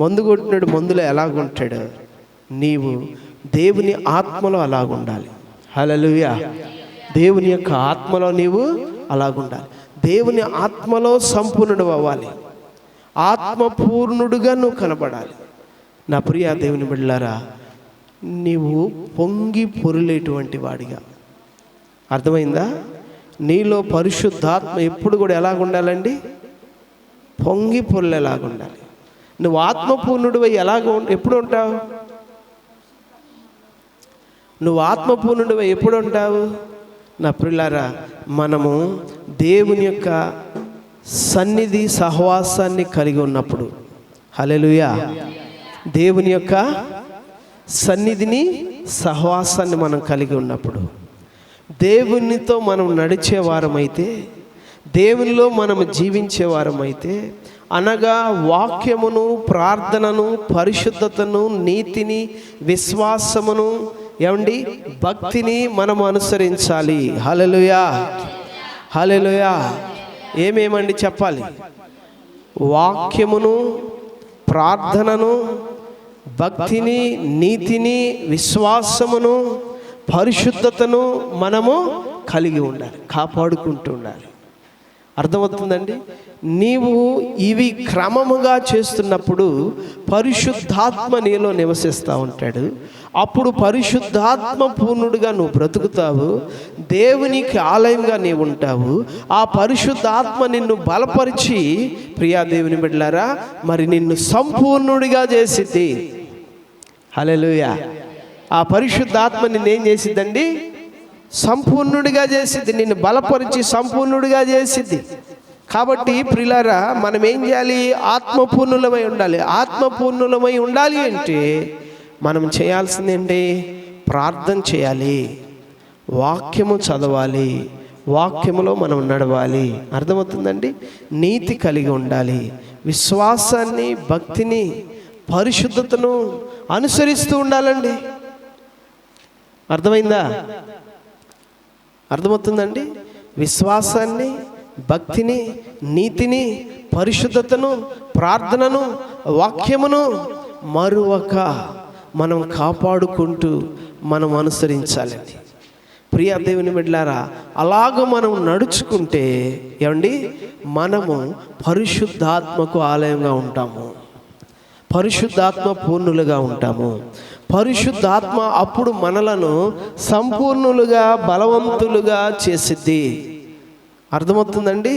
మందు కొట్టినాడు మందులో ఎలాగుంటాడు? నీవు దేవుని ఆత్మలో అలాగుండాలి. హల్లెలూయా. దేవుని యొక్క ఆత్మలో నీవు అలాగుండాలి. దేవుని ఆత్మలో సంపూర్ణుడు అవ్వాలి. ఆత్మపూర్ణుడుగా నువ్వు కనబడాలి. నా ప్రియ దేవుని బిడ్డలారా, నీవు పొంగి పొరులేటువంటి వాడిగా. అర్థమైందా? నీలో పరిశుద్ధాత్మ ఎప్పుడు కూడా ఎలాగుండాలండి? పొంగి పొరులు ఎలాగుండాలి. నువ్వు ఆత్మపూర్ణుడు ఎప్పుడు ఉంటావు? నువ్వు ఆత్మపూర్ణుడు ఎప్పుడు ఉంటావు? నా ప్రియులారా, మనము దేవుని యొక్క సన్నిధి సహవాసాన్ని కలిగి ఉన్నప్పుడు, హల్లెలూయా, దేవుని యొక్క సన్నిధిని సహవాసాన్ని మనం కలిగి ఉన్నప్పుడు, దేవునితో మనం నడిచేవారమైతే, దేవునిలో మనము జీవించేవారమైతే, అనగా వాక్యమును, ప్రార్థనను, పరిశుద్ధతను, నీతిని, విశ్వాసమును, ఏమండి భక్తిని మనము అనుసరించాలి. హల్లెలూయా. హల్లెలూయా. ఏమేమండి చెప్పాలి? వాక్యమును, ప్రార్థనను, భక్తిని, నీతిని, విశ్వాసమును, పరిశుద్ధతను మనము కలిగి ఉండాలి, కాపాడుకుంటూ ఉండాలి. అర్థమవుతుందండి? నీవు ఇవి క్రమముగా చేస్తున్నప్పుడు పరిశుద్ధాత్మ నీలో నివసిస్తూ ఉంటాడు. అప్పుడు పరిశుద్ధాత్మ పూర్ణుడిగా నువ్వు బ్రతుకుతావు. దేవునికి ఆలయంగా నీవు ఉంటావు. ఆ పరిశుద్ధాత్మ నిన్ను బలపరిచి, ప్రియా దేవుని బిడ్డలారా, మరి నిన్ను సంపూర్ణుడిగా చేసిద్ది. హల్లెలూయా. ఆ పరిశుద్ధాత్మ నిన్నేం చేసిద్దండి? సంపూర్ణుడిగా చేసిద్ది. నిన్ను బలపరిచి సంపూర్ణుడిగా చేసిద్ది. కాబట్టి ప్రియులారా, మనం ఏం చేయాలి? ఆత్మపూర్ణులమై ఉండాలి. ఆత్మపూర్ణులమై ఉండాలి అంటే మనం చేయాల్సింది ఏంటి? ప్రార్థన చేయాలి, వాక్యము చదవాలి, వాక్యములో మనం నడవాలి. అర్థమవుతుందండి? నీతి కలిగి ఉండాలి, విశ్వాసాన్ని, భక్తిని, పరిశుద్ధతను అనుసరిస్తూ ఉండాలండి. అర్థమైందా? అర్థమవుతుందండి? విశ్వాసాన్ని, భక్తిని, నీతిని, పరిశుద్ధతను, ప్రార్థనను, వాక్యమును మరువక మనం కాపాడుకుంటూ మనం అనుసరించాలండి. ప్రియ దేవుని బిడ్డలారా, అలాగ మనం నడుచుకుంటే ఏమండి, మనము పరిశుద్ధాత్మకు ఆలయంగా ఉంటాము, పరిశుద్ధాత్మ పూర్ణులుగా ఉంటాము. పరిశుద్ధాత్మ అప్పుడు మనలను సంపూర్ణులుగా, బలవంతులుగా చేసిద్ది. అర్థమవుతుందండి?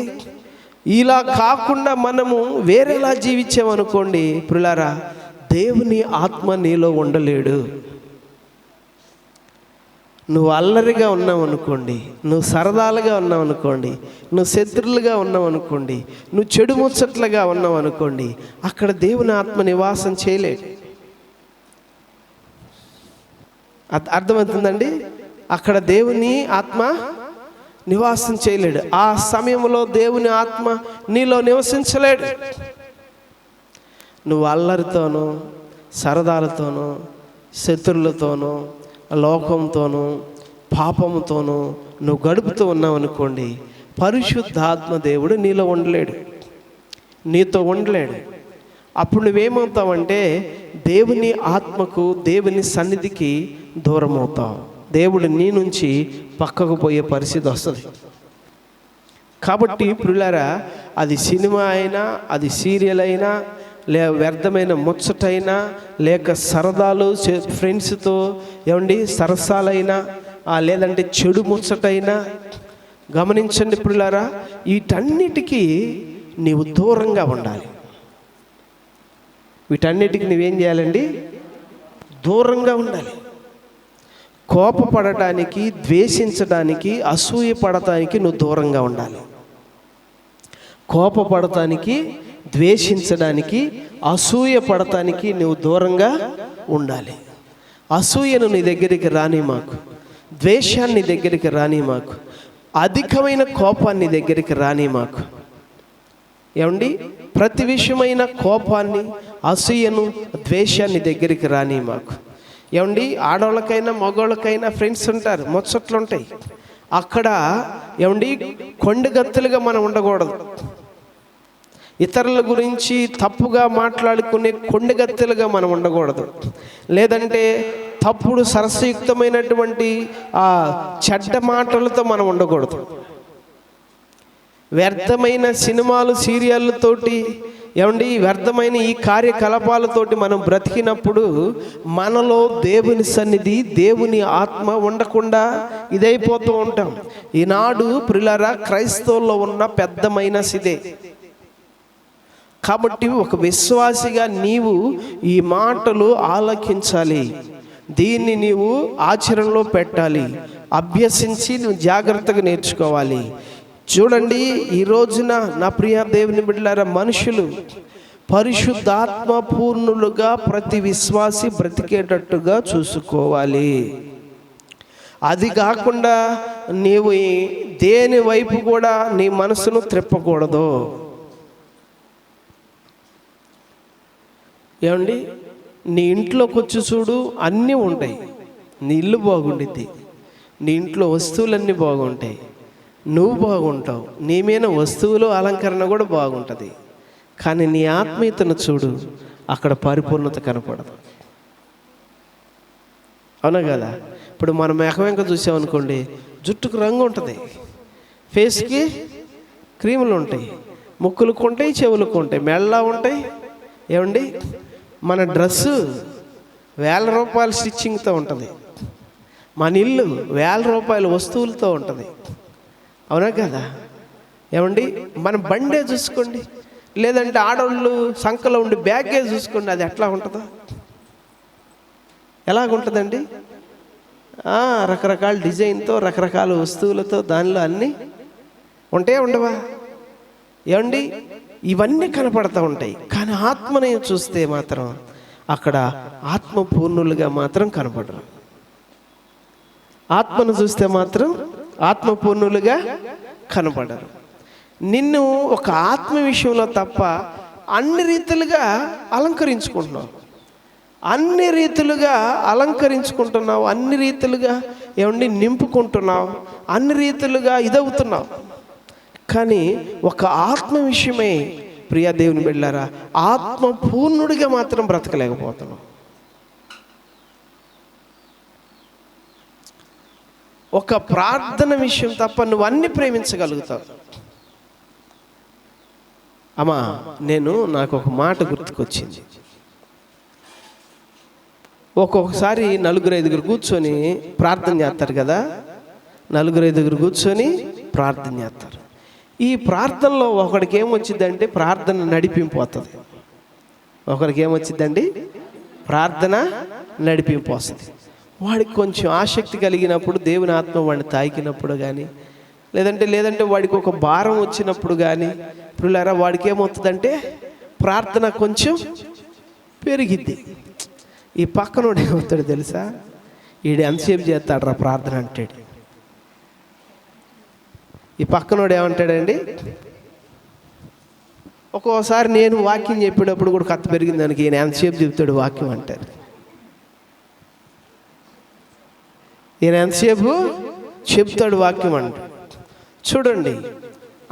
ఇలా కాకుండా మనము వేరేలా జీవించామనుకోండి ప్రియులారా, దేవుని ఆత్మ నీలో ఉండలేడు. నువ్వు అల్లరిగా ఉన్నావు అనుకోండి, నువ్వు సరదాలుగా ఉన్నావు అనుకోండి, నువ్వు శత్రులుగా ఉన్నావు అనుకోండి, నువ్వు చెడు ముచ్చట్లుగా ఉన్నావు అనుకోండి, అక్కడ దేవుని ఆత్మ నివాసం చేయలేడు. అర్థమవుతుందండి? అక్కడ దేవుని ఆత్మ నివాసం చేయలేడు. ఆ సమయంలో దేవుని ఆత్మ నీలో నివసించలేడు. నువ్వు అల్లరితోనూ, సరదాలతోనూ, శత్రులతోనూ, లోకంతోనూ, పాపంతోనూ నువ్వు గడుపుతూ ఉన్నావు అనుకోండి, పరిశుద్ధాత్మ దేవుడు నీలో ఉండలేడు, నీతో ఉండలేడు. అప్పుడు నువ్వేమవుతావంటే దేవుని ఆత్మకు, దేవుని సన్నిధికి దూరం అవుతావు. దేవుడు నీ నుంచి పక్కకు పోయే పరిస్థితి వస్తుంది. కాబట్టి ప్రియులారా, అది సినిమా అయినా, అది సీరియల్ అయినా, వ్యర్థమైన ముచ్చటైనా, లేక సరదాలు ఫ్రెండ్స్తో ఏమండి సరసాలైనా, లేదంటే చెడు ముచ్చటైనా, గమనించండి ప్రియులారా, వీటన్నిటికీ నీవు దూరంగా ఉండాలి. వీటన్నిటికీ నువ్వేం చేయాలండి? దూరంగా ఉండాలి. కోపపడటానికి, ద్వేషించడానికి, అసూయ పడటానికి నువ్వు దూరంగా ఉండాలి. కోపపడటానికి, ద్వేషించడానికి, అసూయ పడటానికి నువ్వు దూరంగా ఉండాలి. అసూయను నీ దగ్గరికి రాని మాకు, ద్వేషాన్ని దగ్గరికి రాని మాకు, అధికమైన కోపాన్ని దగ్గరికి రాని మాకు. ఏమండి, ప్రతి విషయమైన కోపాన్ని, అసూయను, ద్వేషాన్ని దగ్గరికి రాని మాకు. ఏమండి, ఆడవాళ్ళకైనా మగవాళ్ళకైనా ఫ్రెండ్స్ ఉంటారు, ముచ్చట్లు ఉంటాయి. అక్కడ ఏమండి కొండగత్తులుగా మనం ఉండకూడదు. ఇతరుల గురించి తప్పుగా మాట్లాడుకునే కొండగత్తులుగా మనం ఉండకూడదు. లేదంటే తప్పుడు సరసయుక్తమైనటువంటి ఆ చెడ్డ మాటలతో మనం ఉండకూడదు. వ్యర్థమైన సినిమాలు, సీరియళ్ళతోటి ఏమండి వ్యర్థమైన ఈ కార్యకలాపాలతోటి మనం బ్రతికినప్పుడు మనలో దేవుని సన్నిధి, దేవుని ఆత్మ ఉండకుండా ఇదైపోతూ ఉంటాం. ఈనాడు ప్రియులారా, క్రైస్తవుల్లో ఉన్న పెద్ద మైనస్ ఇదే. కాబట్టి ఒక విశ్వాసిగా నీవు ఈ మాటలు ఆలకించాలి, దీన్ని నీవు ఆచరణలో పెట్టాలి, అభ్యసించి నువ్వు జాగ్రత్తగా నేర్చుకోవాలి. చూడండి, ఈ రోజున నా ప్రియ దేవుని బిడ్డలారా, మనుషులు పరిశుద్ధాత్మ పూర్ణులుగా ప్రతి విశ్వాసి బ్రతికేటట్టుగా చూసుకోవాలి. అది కాకుండా నీవు దేని వైపు కూడా నీ మనసును త్రిప్పకూడదు. ఏమండి, నీ ఇంట్లోకి వచ్చి చూడు, అన్నీ ఉంటాయి. నీ ఇల్లు బాగుండిద్ది, నీ ఇంట్లో వస్తువులన్నీ బాగుంటాయి, నువ్వు బాగుంటావు, నీ మీద వస్తువులు, అలంకరణ కూడా బాగుంటుంది. కానీ నీ ఆత్మీయతను చూడు, అక్కడ పరిపూర్ణత కనపడదు. అవునా కదా? ఇప్పుడు మనం మెహవెంక చూసామనుకోండి, జుట్టుకు రంగు ఉంటుంది, ఫేస్కి క్రీములు ఉంటాయి, ముక్కులకు ఉంటాయి, చెవులకు ఉంటాయి, మెళ్ళ ఉంటాయి. ఏమండి, మన డ్రెస్సు 1000 రూపాయల స్టిచ్చింగ్తో ఉంటుంది, మన ఇల్లు 1000 రూపాయల వస్తువులతో ఉంటుంది. అవునా కదా? ఏమండి, మన బండే చూసుకోండి, లేదంటే ఆడవాళ్ళు సంకలో ఉండి బ్యాగే చూసుకోండి, అది ఎట్లా ఉంటుందో, ఎలాగుంటుందండి? రకరకాల డిజైన్తో, రకరకాల వస్తువులతో, దానిలో అన్నీ ఉంటాయా, ఉండవా? ఏమండి, ఇవన్నీ కనపడతా ఉంటాయి. కానీ ఆత్మని చూస్తే మాత్రం అక్కడ ఆత్మ పూర్ణులుగా మాత్రం కనపడరు. ఆత్మను చూస్తే మాత్రం ఆత్మపూర్ణులుగా కనపడరు. నిన్ను ఒక ఆత్మ విషయంలో తప్ప అన్ని రీతులుగా అలంకరించుకుంటున్నావు. అన్ని రీతులుగా అలంకరించుకుంటున్నావు, అన్ని రీతులుగా ఏమండి నింపుకుంటున్నావు, అన్ని రీతులుగా ఇదవుతున్నావు. కానీ ఒక ఆత్మ విషయమై ప్రియా దేవుని బిడ్డలారా, ఆత్మ పూర్ణుడిగా మాత్రం బ్రతకలేకపోతున్నావు. ఒక ప్రార్థన విషయం తప్ప నువ్వు అన్ని ప్రేమించగలుగుతావు. అమ్మా, నాకు ఒక మాట గుర్తుకొచ్చింది. ఒక్కొక్కసారి 4-5 కూర్చొని ప్రార్థన చేస్తారు కదా, 4-5 కూర్చొని ప్రార్థన చేస్తారు. ఈ ప్రార్థనలో ఒకడికి ఏమొచ్చిందంటే ప్రార్థన నడిపింపోతుంది, ఒకరికి ఏమొచ్చిందండి ప్రార్థన నడిపింపోతుంది. వాడికి కొంచెం ఆసక్తి కలిగినప్పుడు, దేవుని ఆత్మ వాడిని తాకినప్పుడు కానీ, లేదంటే వాడికి ఒక భారం వచ్చినప్పుడు కానీ, పిల్లరా వాడికి ఏమవుతుందంటే ప్రార్థన కొంచెం పెరిగిద్ది. ఈ పక్కనోడు ఏమవుతాడు తెలుసా, ఈడు ఎంతసేపు చేస్తాడు రా ప్రార్థన అంటాడు. ఈ పక్కనోడు ఏమంటాడండి, ఒక్కోసారి నేను వాక్యం చెప్పేటప్పుడు కూడా కత్త పెరిగింది దానికి, ఈయన ఎంతసేపు చెప్తాడు వాక్యం అంటారు. ఈయన ఎంతసేపు చెప్తాడు వాక్యం అంట. చూడండి,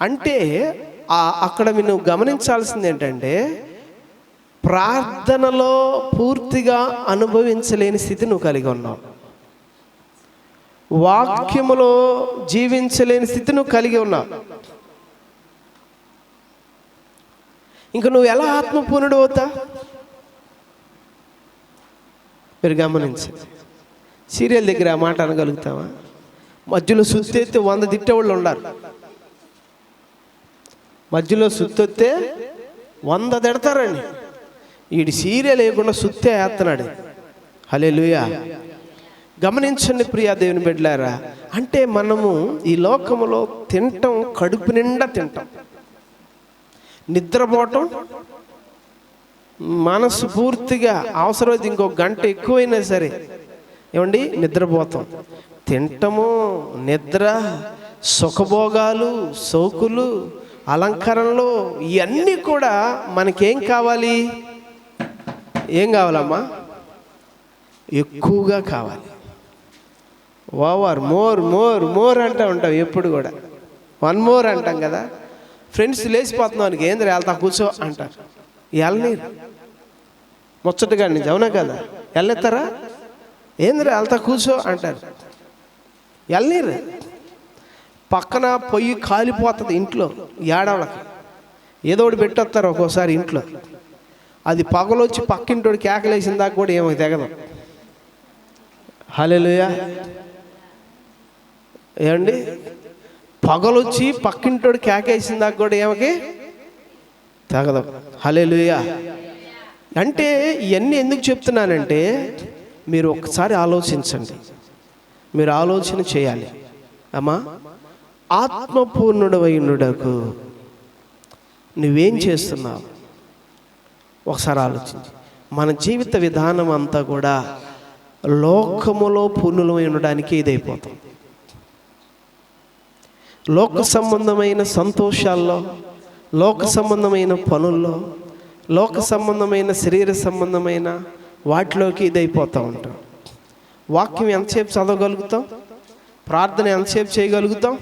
అంటే అక్కడ నువ్వు గమనించాల్సింది ఏంటంటే, ప్రార్థనలో పూర్తిగా అనుభవించలేని స్థితి నువ్వు కలిగి ఉన్నావు, వాక్యములో జీవించలేని స్థితి నువ్వు కలిగి ఉన్నావు. ఇంక నువ్వు ఎలా ఆత్మపూర్ణుడు అవుతా? మీరు గమనించండి. సీరియల్ దగ్గర ఆ మాట అనగలుగుతావా? మధ్యలో సుత్తెత్తే 100 తిట్టేవాళ్ళు ఉన్నారు. మధ్యలో సుత్తొత్తే 100 తిడతారండి. వీడి సీరియల్ వేయకుండా సుత్తే వేస్తున్నాడు. హల్లెలూయా. గమనించండి ప్రియా దేవుని బిడ్డలారా, అంటే మనము ఈ లోకములో తింటాం, కడుపు నిండా తింటాం, నిద్రపోవటం, మనసు పూర్తిగా అవసరమైతే ఇంకొక గంట ఎక్కువైనా సరే ఏమండి నిద్రపోతాం. తింటము, నిద్ర, సుఖభోగాలు, సోకులు, అలంకరణలు, ఇవన్నీ కూడా మనకేం కావాలి? ఏం కావాలమ్మా? ఎక్కువగా కావాలి. ఓవర్, మోర్ మోర్ మోర్ అంటూ ఉంటాం ఎప్పుడు కూడా. 1 more అంటాం కదా. ఫ్రెండ్స్ లేచిపోతున్నాం అనుకో, ఏంద్ర వెళ్తా కూర్చో అంటారు. వెళ్ళనీరు ముచ్చటగా నుంచి, అవునా కదా? వెళ్ళెత్తారా? ఏంద్ర వెళ్తా కూర్చో అంటారు. వెళ్ళనీరు. పక్కన పొయ్యి కాలిపోతుంది ఇంట్లో, ఏడవలకి ఏదో ఒకటి పెట్టొస్తారు ఒక్కోసారి ఇంట్లో. అది పగలొచ్చి పక్కింటోడు కేకలేసిన దాకా కూడా ఏమో తెగదు. హల్లెలూయా. ఏమండి, పగలొచ్చి పక్కింటోడు కేకేసిన దాకా కూడా ఏమకి తెగదు. హల్లెలూయా. అంటే ఇవన్నీ ఎందుకు చెప్తున్నానంటే, మీరు ఒక్కసారి ఆలోచించండి, మీరు ఆలోచన చేయాలి. అమ్మా, ఆత్మపూర్ణుడవైనడకు నువ్వేం చేస్తున్నావు ఒకసారి ఆలోచించి. మన జీవిత విధానం అంతా కూడా లోకములో పూర్ణులమై ఉండడానికి ఇదైపోతాం. లోక సంబంధమైన సంతోషాల్లో, లోక సంబంధమైన పనుల్లో, లోక సంబంధమైన శరీర సంబంధమైన వాటిలోకి ఇదైపోతూ ఉంటాం. వాక్యం ఎంతసేపు చదవగలుగుతాం? ప్రార్థన ఎంతసేపు చేయగలుగుతాం?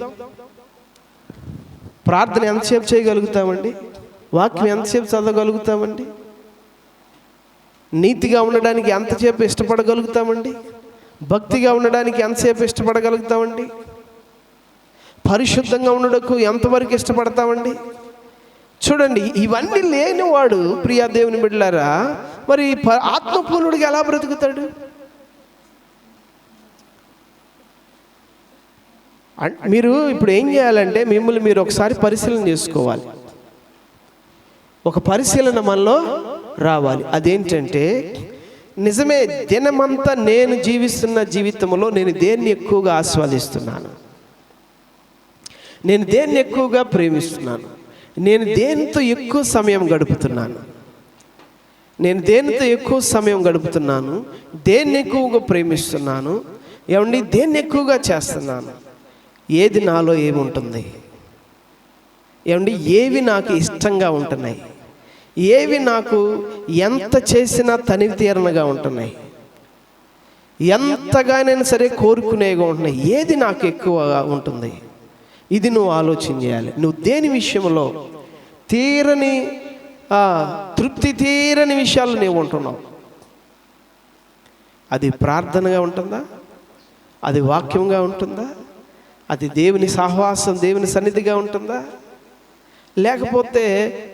ప్రార్థన ఎంతసేపు చేయగలుగుతామండి? వాక్యం ఎంతసేపు చదవగలుగుతామండి? నీతిగా ఉండడానికి ఎంతసేపు ఇష్టపడగలుగుతామండి? భక్తిగా ఉండడానికి ఎంతసేపు ఇష్టపడగలుగుతామండి? పరిశుద్ధంగా ఉండడానికి ఎంతవరకు ఇష్టపడతామండి? చూడండి, ఇవన్నీ లేనివాడు ప్రియా దేవుని బిడ్డలారా మరి ఆత్మపూర్ణుడిగా ఎలా బ్రతుకుతాడు? మీరు ఇప్పుడు ఏం చేయాలంటే, మిమ్మల్ని మీరు ఒకసారి పరిశీలన చేసుకోవాలి. ఒక పరిశీలన మనలో రావాలి. అదేంటంటే, నిజమే, దినమంతా నేను జీవిస్తున్న జీవితంలో నేను దేన్ని ఎక్కువగా ఆస్వాదిస్తున్నాను, నేను దేన్ని ఎక్కువగా ప్రేమిస్తున్నాను, నేను దేనితో ఎక్కువ సమయం గడుపుతున్నాను, నేను దేనితో ఎక్కువ సమయం గడుపుతున్నాను, దేన్ని ఎక్కువగా ప్రేమిస్తున్నాను, ఏమండి దేన్ని ఎక్కువగా చేస్తున్నాను, ఏది నాలో ఏముంటుంది, ఏమండి ఏవి నాకు ఇష్టంగా ఉంటున్నాయి, ఏవి నాకు ఎంత చేసినా తనివి తీరనగా ఉంటున్నాయి, ఎంతగానైనా సరే కోరుకునేగా ఉంటున్నాయి, ఏది నాకు ఎక్కువగా ఉంటుంది? ఇది నువ్వు ఆలోచన చేయాలి. నువ్వు దేని విషయంలో తీరని తృప్తి తీరని విషయాలు నీవు ఉంటున్నావు? అది ప్రార్థనగా ఉంటుందా? అది వాక్యంగా ఉంటుందా? అది దేవుని సహవాసం, దేవుని సన్నిధిగా ఉంటుందా? లేకపోతే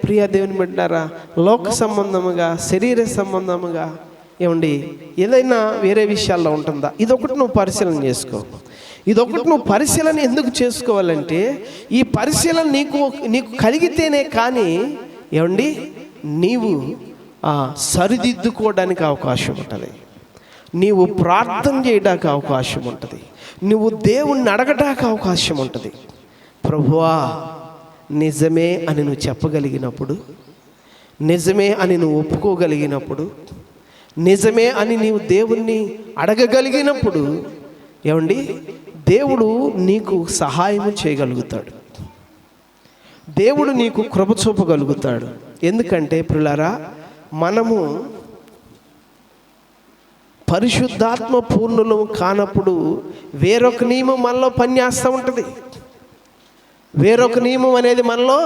ప్రియ దేవుని బిడ్డలారా, లోక సంబంధముగా, శరీర సంబంధముగా ఏమండి ఏదైనా వేరే విషయాల్లో ఉంటుందా? ఇదొకటి నువ్వు పరిశీలన చేసుకో. ఇదొకటి నువ్వు పరిశీలన ఎందుకు చేసుకోవాలంటే, ఈ పరిశీలన నీకు కలిగితేనే కానీ ఏమండి నీవు సరిదిద్దుకోవడానికి అవకాశం ఉంటుంది, నీవు ప్రార్థన చేయడానికి అవకాశం ఉంటుంది, నువ్వు దేవుణ్ణి అడగడానికి అవకాశం ఉంటుంది. ప్రభువా నిజమే అని నువ్వు చెప్పగలిగినప్పుడు, నిజమే అని నువ్వు ఒప్పుకోగలిగినప్పుడు, నిజమే అని నీవు దేవుణ్ణి అడగగలిగినప్పుడు ఏమండి దేవుడు నీకు సహాయం చేయగలుగుతాడు, దేవుడు నీకు కృప చూపగలుగుతాడు. ఎందుకంటే ప్రియులారా, మనము పరిశుద్ధాత్మ పూర్ణులు కానప్పుడు వేరొక నియమం మనలో పనిచేస్తూ ఉంటుంది, వేరొక నియమం అనేది మనలో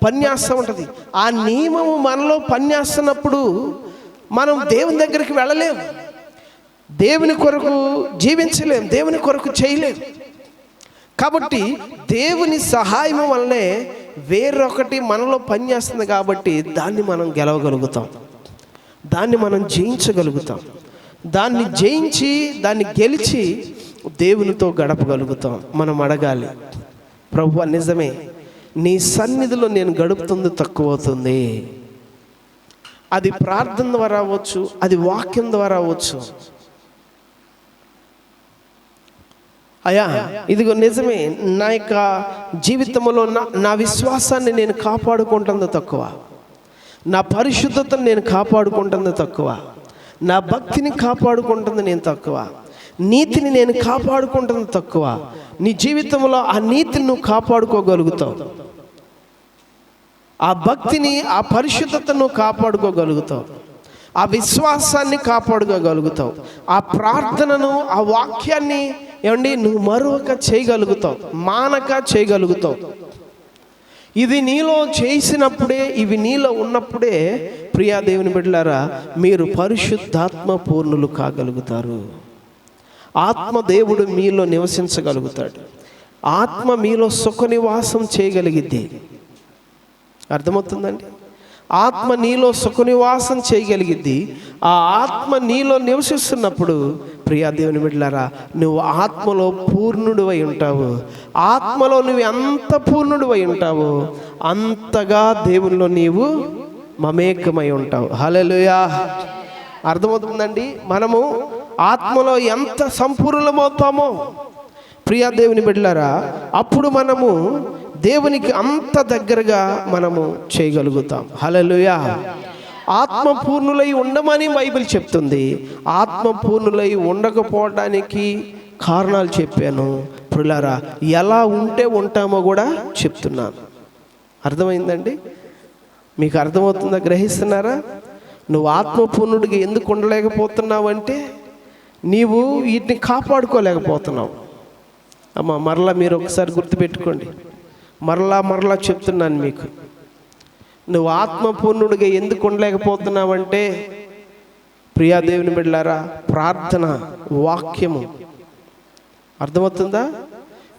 పనిచేస్తూ ఉంటుంది. ఆ నియమము మనలో పనిచేస్తున్నప్పుడు మనం దేవుని దగ్గరికి వెళ్ళలేం, దేవుని కొరకు జీవించలేం, దేవుని కొరకు చేయలేం. కాబట్టి దేవుని సహాయం వల్లనే వేరొకటి మనలో పనిచేస్తుంది, కాబట్టి దాన్ని మనం గెలవగలుగుతాం, దాన్ని మనం జయించగలుగుతాం, దాన్ని జయించి దాన్ని గెలిచి దేవునితో గడపగలుగుతాం. మనం అడగాలి, ప్రభువా నిజమే నీ సన్నిధిలో నేను గడుపుతుంది తక్కువ అవుతుంది. అది ప్రార్థన ద్వారా అవ్వచ్చు, అది వాక్యం ద్వారా అవ్వచ్చు. అయ్యా ఇదిగో నిజమే, నా యొక్క జీవితంలో నా విశ్వాసాన్ని నేను కాపాడుకుంటుంది తక్కువ, నా పరిశుద్ధతను నేను కాపాడుకుంటుంది తక్కువ, నా భక్తిని కాపాడుకుంటుంది నేను తక్కువ, నీతిని నేను కాపాడుకుంటుంది తక్కువ. నీ జీవితంలో ఆ నీతిని నువ్వు కాపాడుకోగలుగుతావు, ఆ భక్తిని, ఆ పరిశుద్ధతను కాపాడుకోగలుగుతావు, ఆ విశ్వాసాన్ని కాపాడుకోగలుగుతావు, ఆ ప్రార్థనను, ఆ వాక్యాన్ని ఏమండి నువ్వు మరొక చేయగలుగుతావు, మానక చేయగలుగుతావు. ఇది నీలో చేసినప్పుడే, ఇవి నీలో ఉన్నప్పుడే ప్రియా దేవుని బిడ్డలారా, మీరు పరిశుద్ధాత్మ పూర్ణులు కాగలుగుతారు. ఆత్మ దేవుడు మీలో నివసించగలుగుతాడు, ఆత్మ మీలో సుఖ నివాసం చేయగలిగిద్ది. అర్థమవుతుందండి? ఆత్మ నీలో సుఖ నివాసం చేయగలిగిద్ది. ఆ ఆత్మ నీలో నివసిస్తున్నప్పుడు ప్రియా దేవుని బిడ్డలారా, నువ్వు ఆత్మలో పూర్ణుడు అయి ఉంటావు. ఆత్మలో నువ్వు ఎంత పూర్ణుడు అయి ఉంటావో అంతగా దేవునిలో నీవు మమేకమై ఉంటావు. హల్లెలూయా! అర్థమవుతుందండి? మనము ఆత్మలో ఎంత సంపూర్ణమవుతామో ప్రియా దేవుని బిడ్డలారా, అప్పుడు మనము దేవునికి అంత దగ్గరగా మనము చేయగలుగుతాం. హల్లెలూయా! ఆత్మ పూర్ణులై ఉండమని బైబిల్ చెప్తుంది. ఆత్మ పూర్ణులై ఉండకపోవడానికి కారణాలు చెప్పాను ప్రియులారా. ఎలా ఉంటే ఉంటామో కూడా చెప్తున్నాను. అర్థమైందండి? మీకు అర్థమవుతుందా? గ్రహిస్తున్నారా? నువ్వు ఆత్మపూర్ణుడిగా ఎందుకు ఉండలేకపోతున్నావు అంటే నీవు వీటిని కాపాడుకోలేకపోతున్నావు. అమ్మ మరలా మీరు ఒకసారి గుర్తుపెట్టుకోండి, మరలా చెప్తున్నాను మీకు. నువ్వు ఆత్మపూర్ణుడిగా ఎందుకు ఉండలేకపోతున్నావంటే ప్రియా దేవుని బిడ్డలారా, ప్రార్థన, వాక్యము, అర్థమవుతుందా?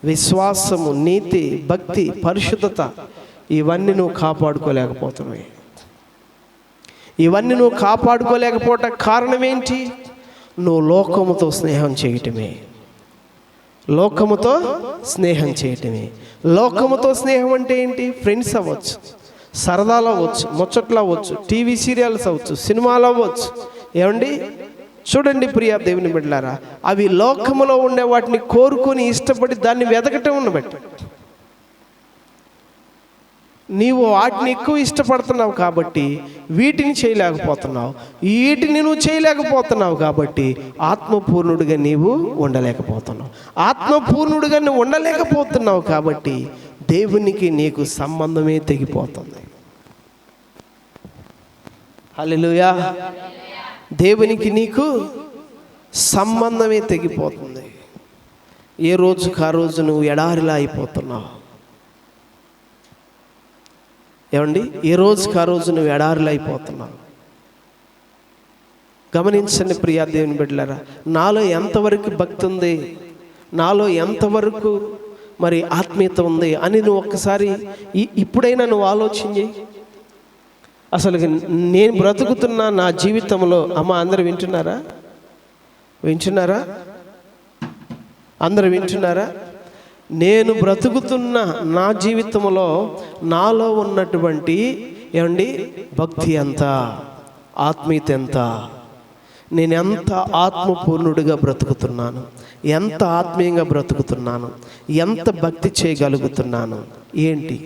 విశ్వాసము, నీతి, భక్తి, పరిశుద్ధత, ఇవన్నీ నువ్వు కాపాడుకోలేకపోతున్నావు. ఇవన్నీ నువ్వు కాపాడుకోలేకపోవటం కారణం ఏంటి? నువ్వు లోకముతో స్నేహం చేయటమే. లోకముతో స్నేహం చేయటమే. లోకముతో స్నేహం అంటే ఏంటి? ఫ్రెండ్స్ అవ్వచ్చు, సరదాలు అవ్వచ్చు, ముచ్చట్లు అవ్వచ్చు, టీవీ సీరియల్స్ అవ్వచ్చు, సినిమాలు అవ్వచ్చు. ఏమండి చూడండి ప్రియా దేవుని బిడ్డలారా, అవి లోకములో ఉండే వాటిని కోరుకొని ఇష్టపడి దాన్ని వెతకటం ఉన్నబట్టి నీవు వాటిని ఎక్కువ ఇష్టపడుతున్నావు కాబట్టి వీటిని చేయలేకపోతున్నావు. వీటిని నువ్వు చేయలేకపోతున్నావు కాబట్టి ఆత్మపూర్ణుడిగా నీవు ఉండలేకపోతున్నావు. ఆత్మపూర్ణుడిగా నువ్వు ఉండలేకపోతున్నావు కాబట్టి దేవునికి నీకు సంబంధమే తెగిపోతుంది. హల్లెలూయా. దేవునికి నీకు సంబంధమే తెగిపోతుంది. ఏ రోజుకు ఆ రోజు నువ్వు ఎడారిలా అయిపోతున్నావు. ఏమండి, ఏ రోజుకు ఆ రోజు నువ్వు ఎడారిలా అయిపోతున్నావు. గమనించండి ప్రియా దేవుని బిడ్డలారా, నాలో ఎంతవరకు భక్తి ఉంది, నాలో ఎంతవరకు మరి ఆత్మీయత ఉంది అని నువ్వు ఒక్కసారి ఇప్పుడైనా నువ్వు ఆలోచన చేయి. అసలు నేను బ్రతుకుతున్న నా జీవితంలో, అమ్మ అందరూ వింటున్నారా? అందరూ వింటున్నారా? నేను బ్రతుకుతున్న నా జీవితంలో నాలో ఉన్నటువంటి ఏమండి భక్తి ఎంత, ఆత్మీయత ఎంత, నేను ఎంత ఆత్మపూర్ణుడిగా బ్రతుకుతున్నాను, ఎంత ఆత్మీయంగా బ్రతుకుతున్నాను, ఎంత భక్తి చేయగలుగుతున్నాను ఏంటి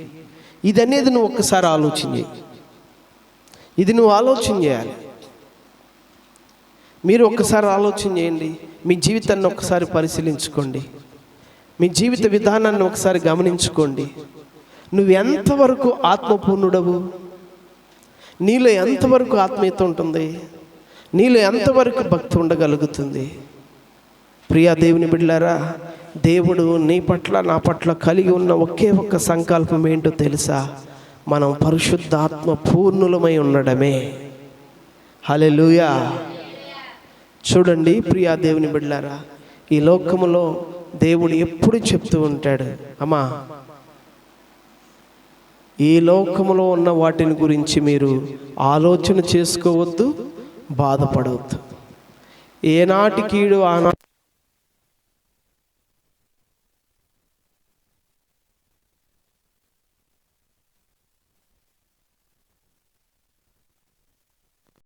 ఇది అనేది నువ్వు ఒక్కసారి ఆలోచన చేయి. ఇది నువ్వు ఆలోచన చేయాలి. మీరు ఒక్కసారి ఆలోచన చేయండి. మీ జీవితాన్ని ఒక్కసారి పరిశీలించుకోండి. మీ జీవిత విధానాన్ని ఒకసారి గమనించుకోండి. నువ్వు ఎంతవరకు ఆత్మపూర్ణుడవు, నీలో ఎంతవరకు ఆత్మీయత ఉంటుంది, నీలో ఎంతవరకు భక్తి ఉండగలుగుతుంది. ప్రియా దేవుని బిడ్డలారా, దేవుడు నీ పట్ల నా పట్ల కలిగి ఉన్న ఒకే ఒక్క సంకల్పం ఏంటో తెలుసా? మనం పరిశుద్ధాత్మ పూర్ణులమై ఉండడమే. హల్లెలూయా. చూడండి ప్రియా దేవుని బిడ్డలారా, ఈ లోకములో దేవుడు ఎప్పుడు చెప్తూ ఉంటాడు, అమ్మా ఈ లోకములో ఉన్న వాటిని గురించి మీరు ఆలోచన చేసుకోవద్దు, బాధపడవద్దు. ఏనాటి కీడు ఆనాటి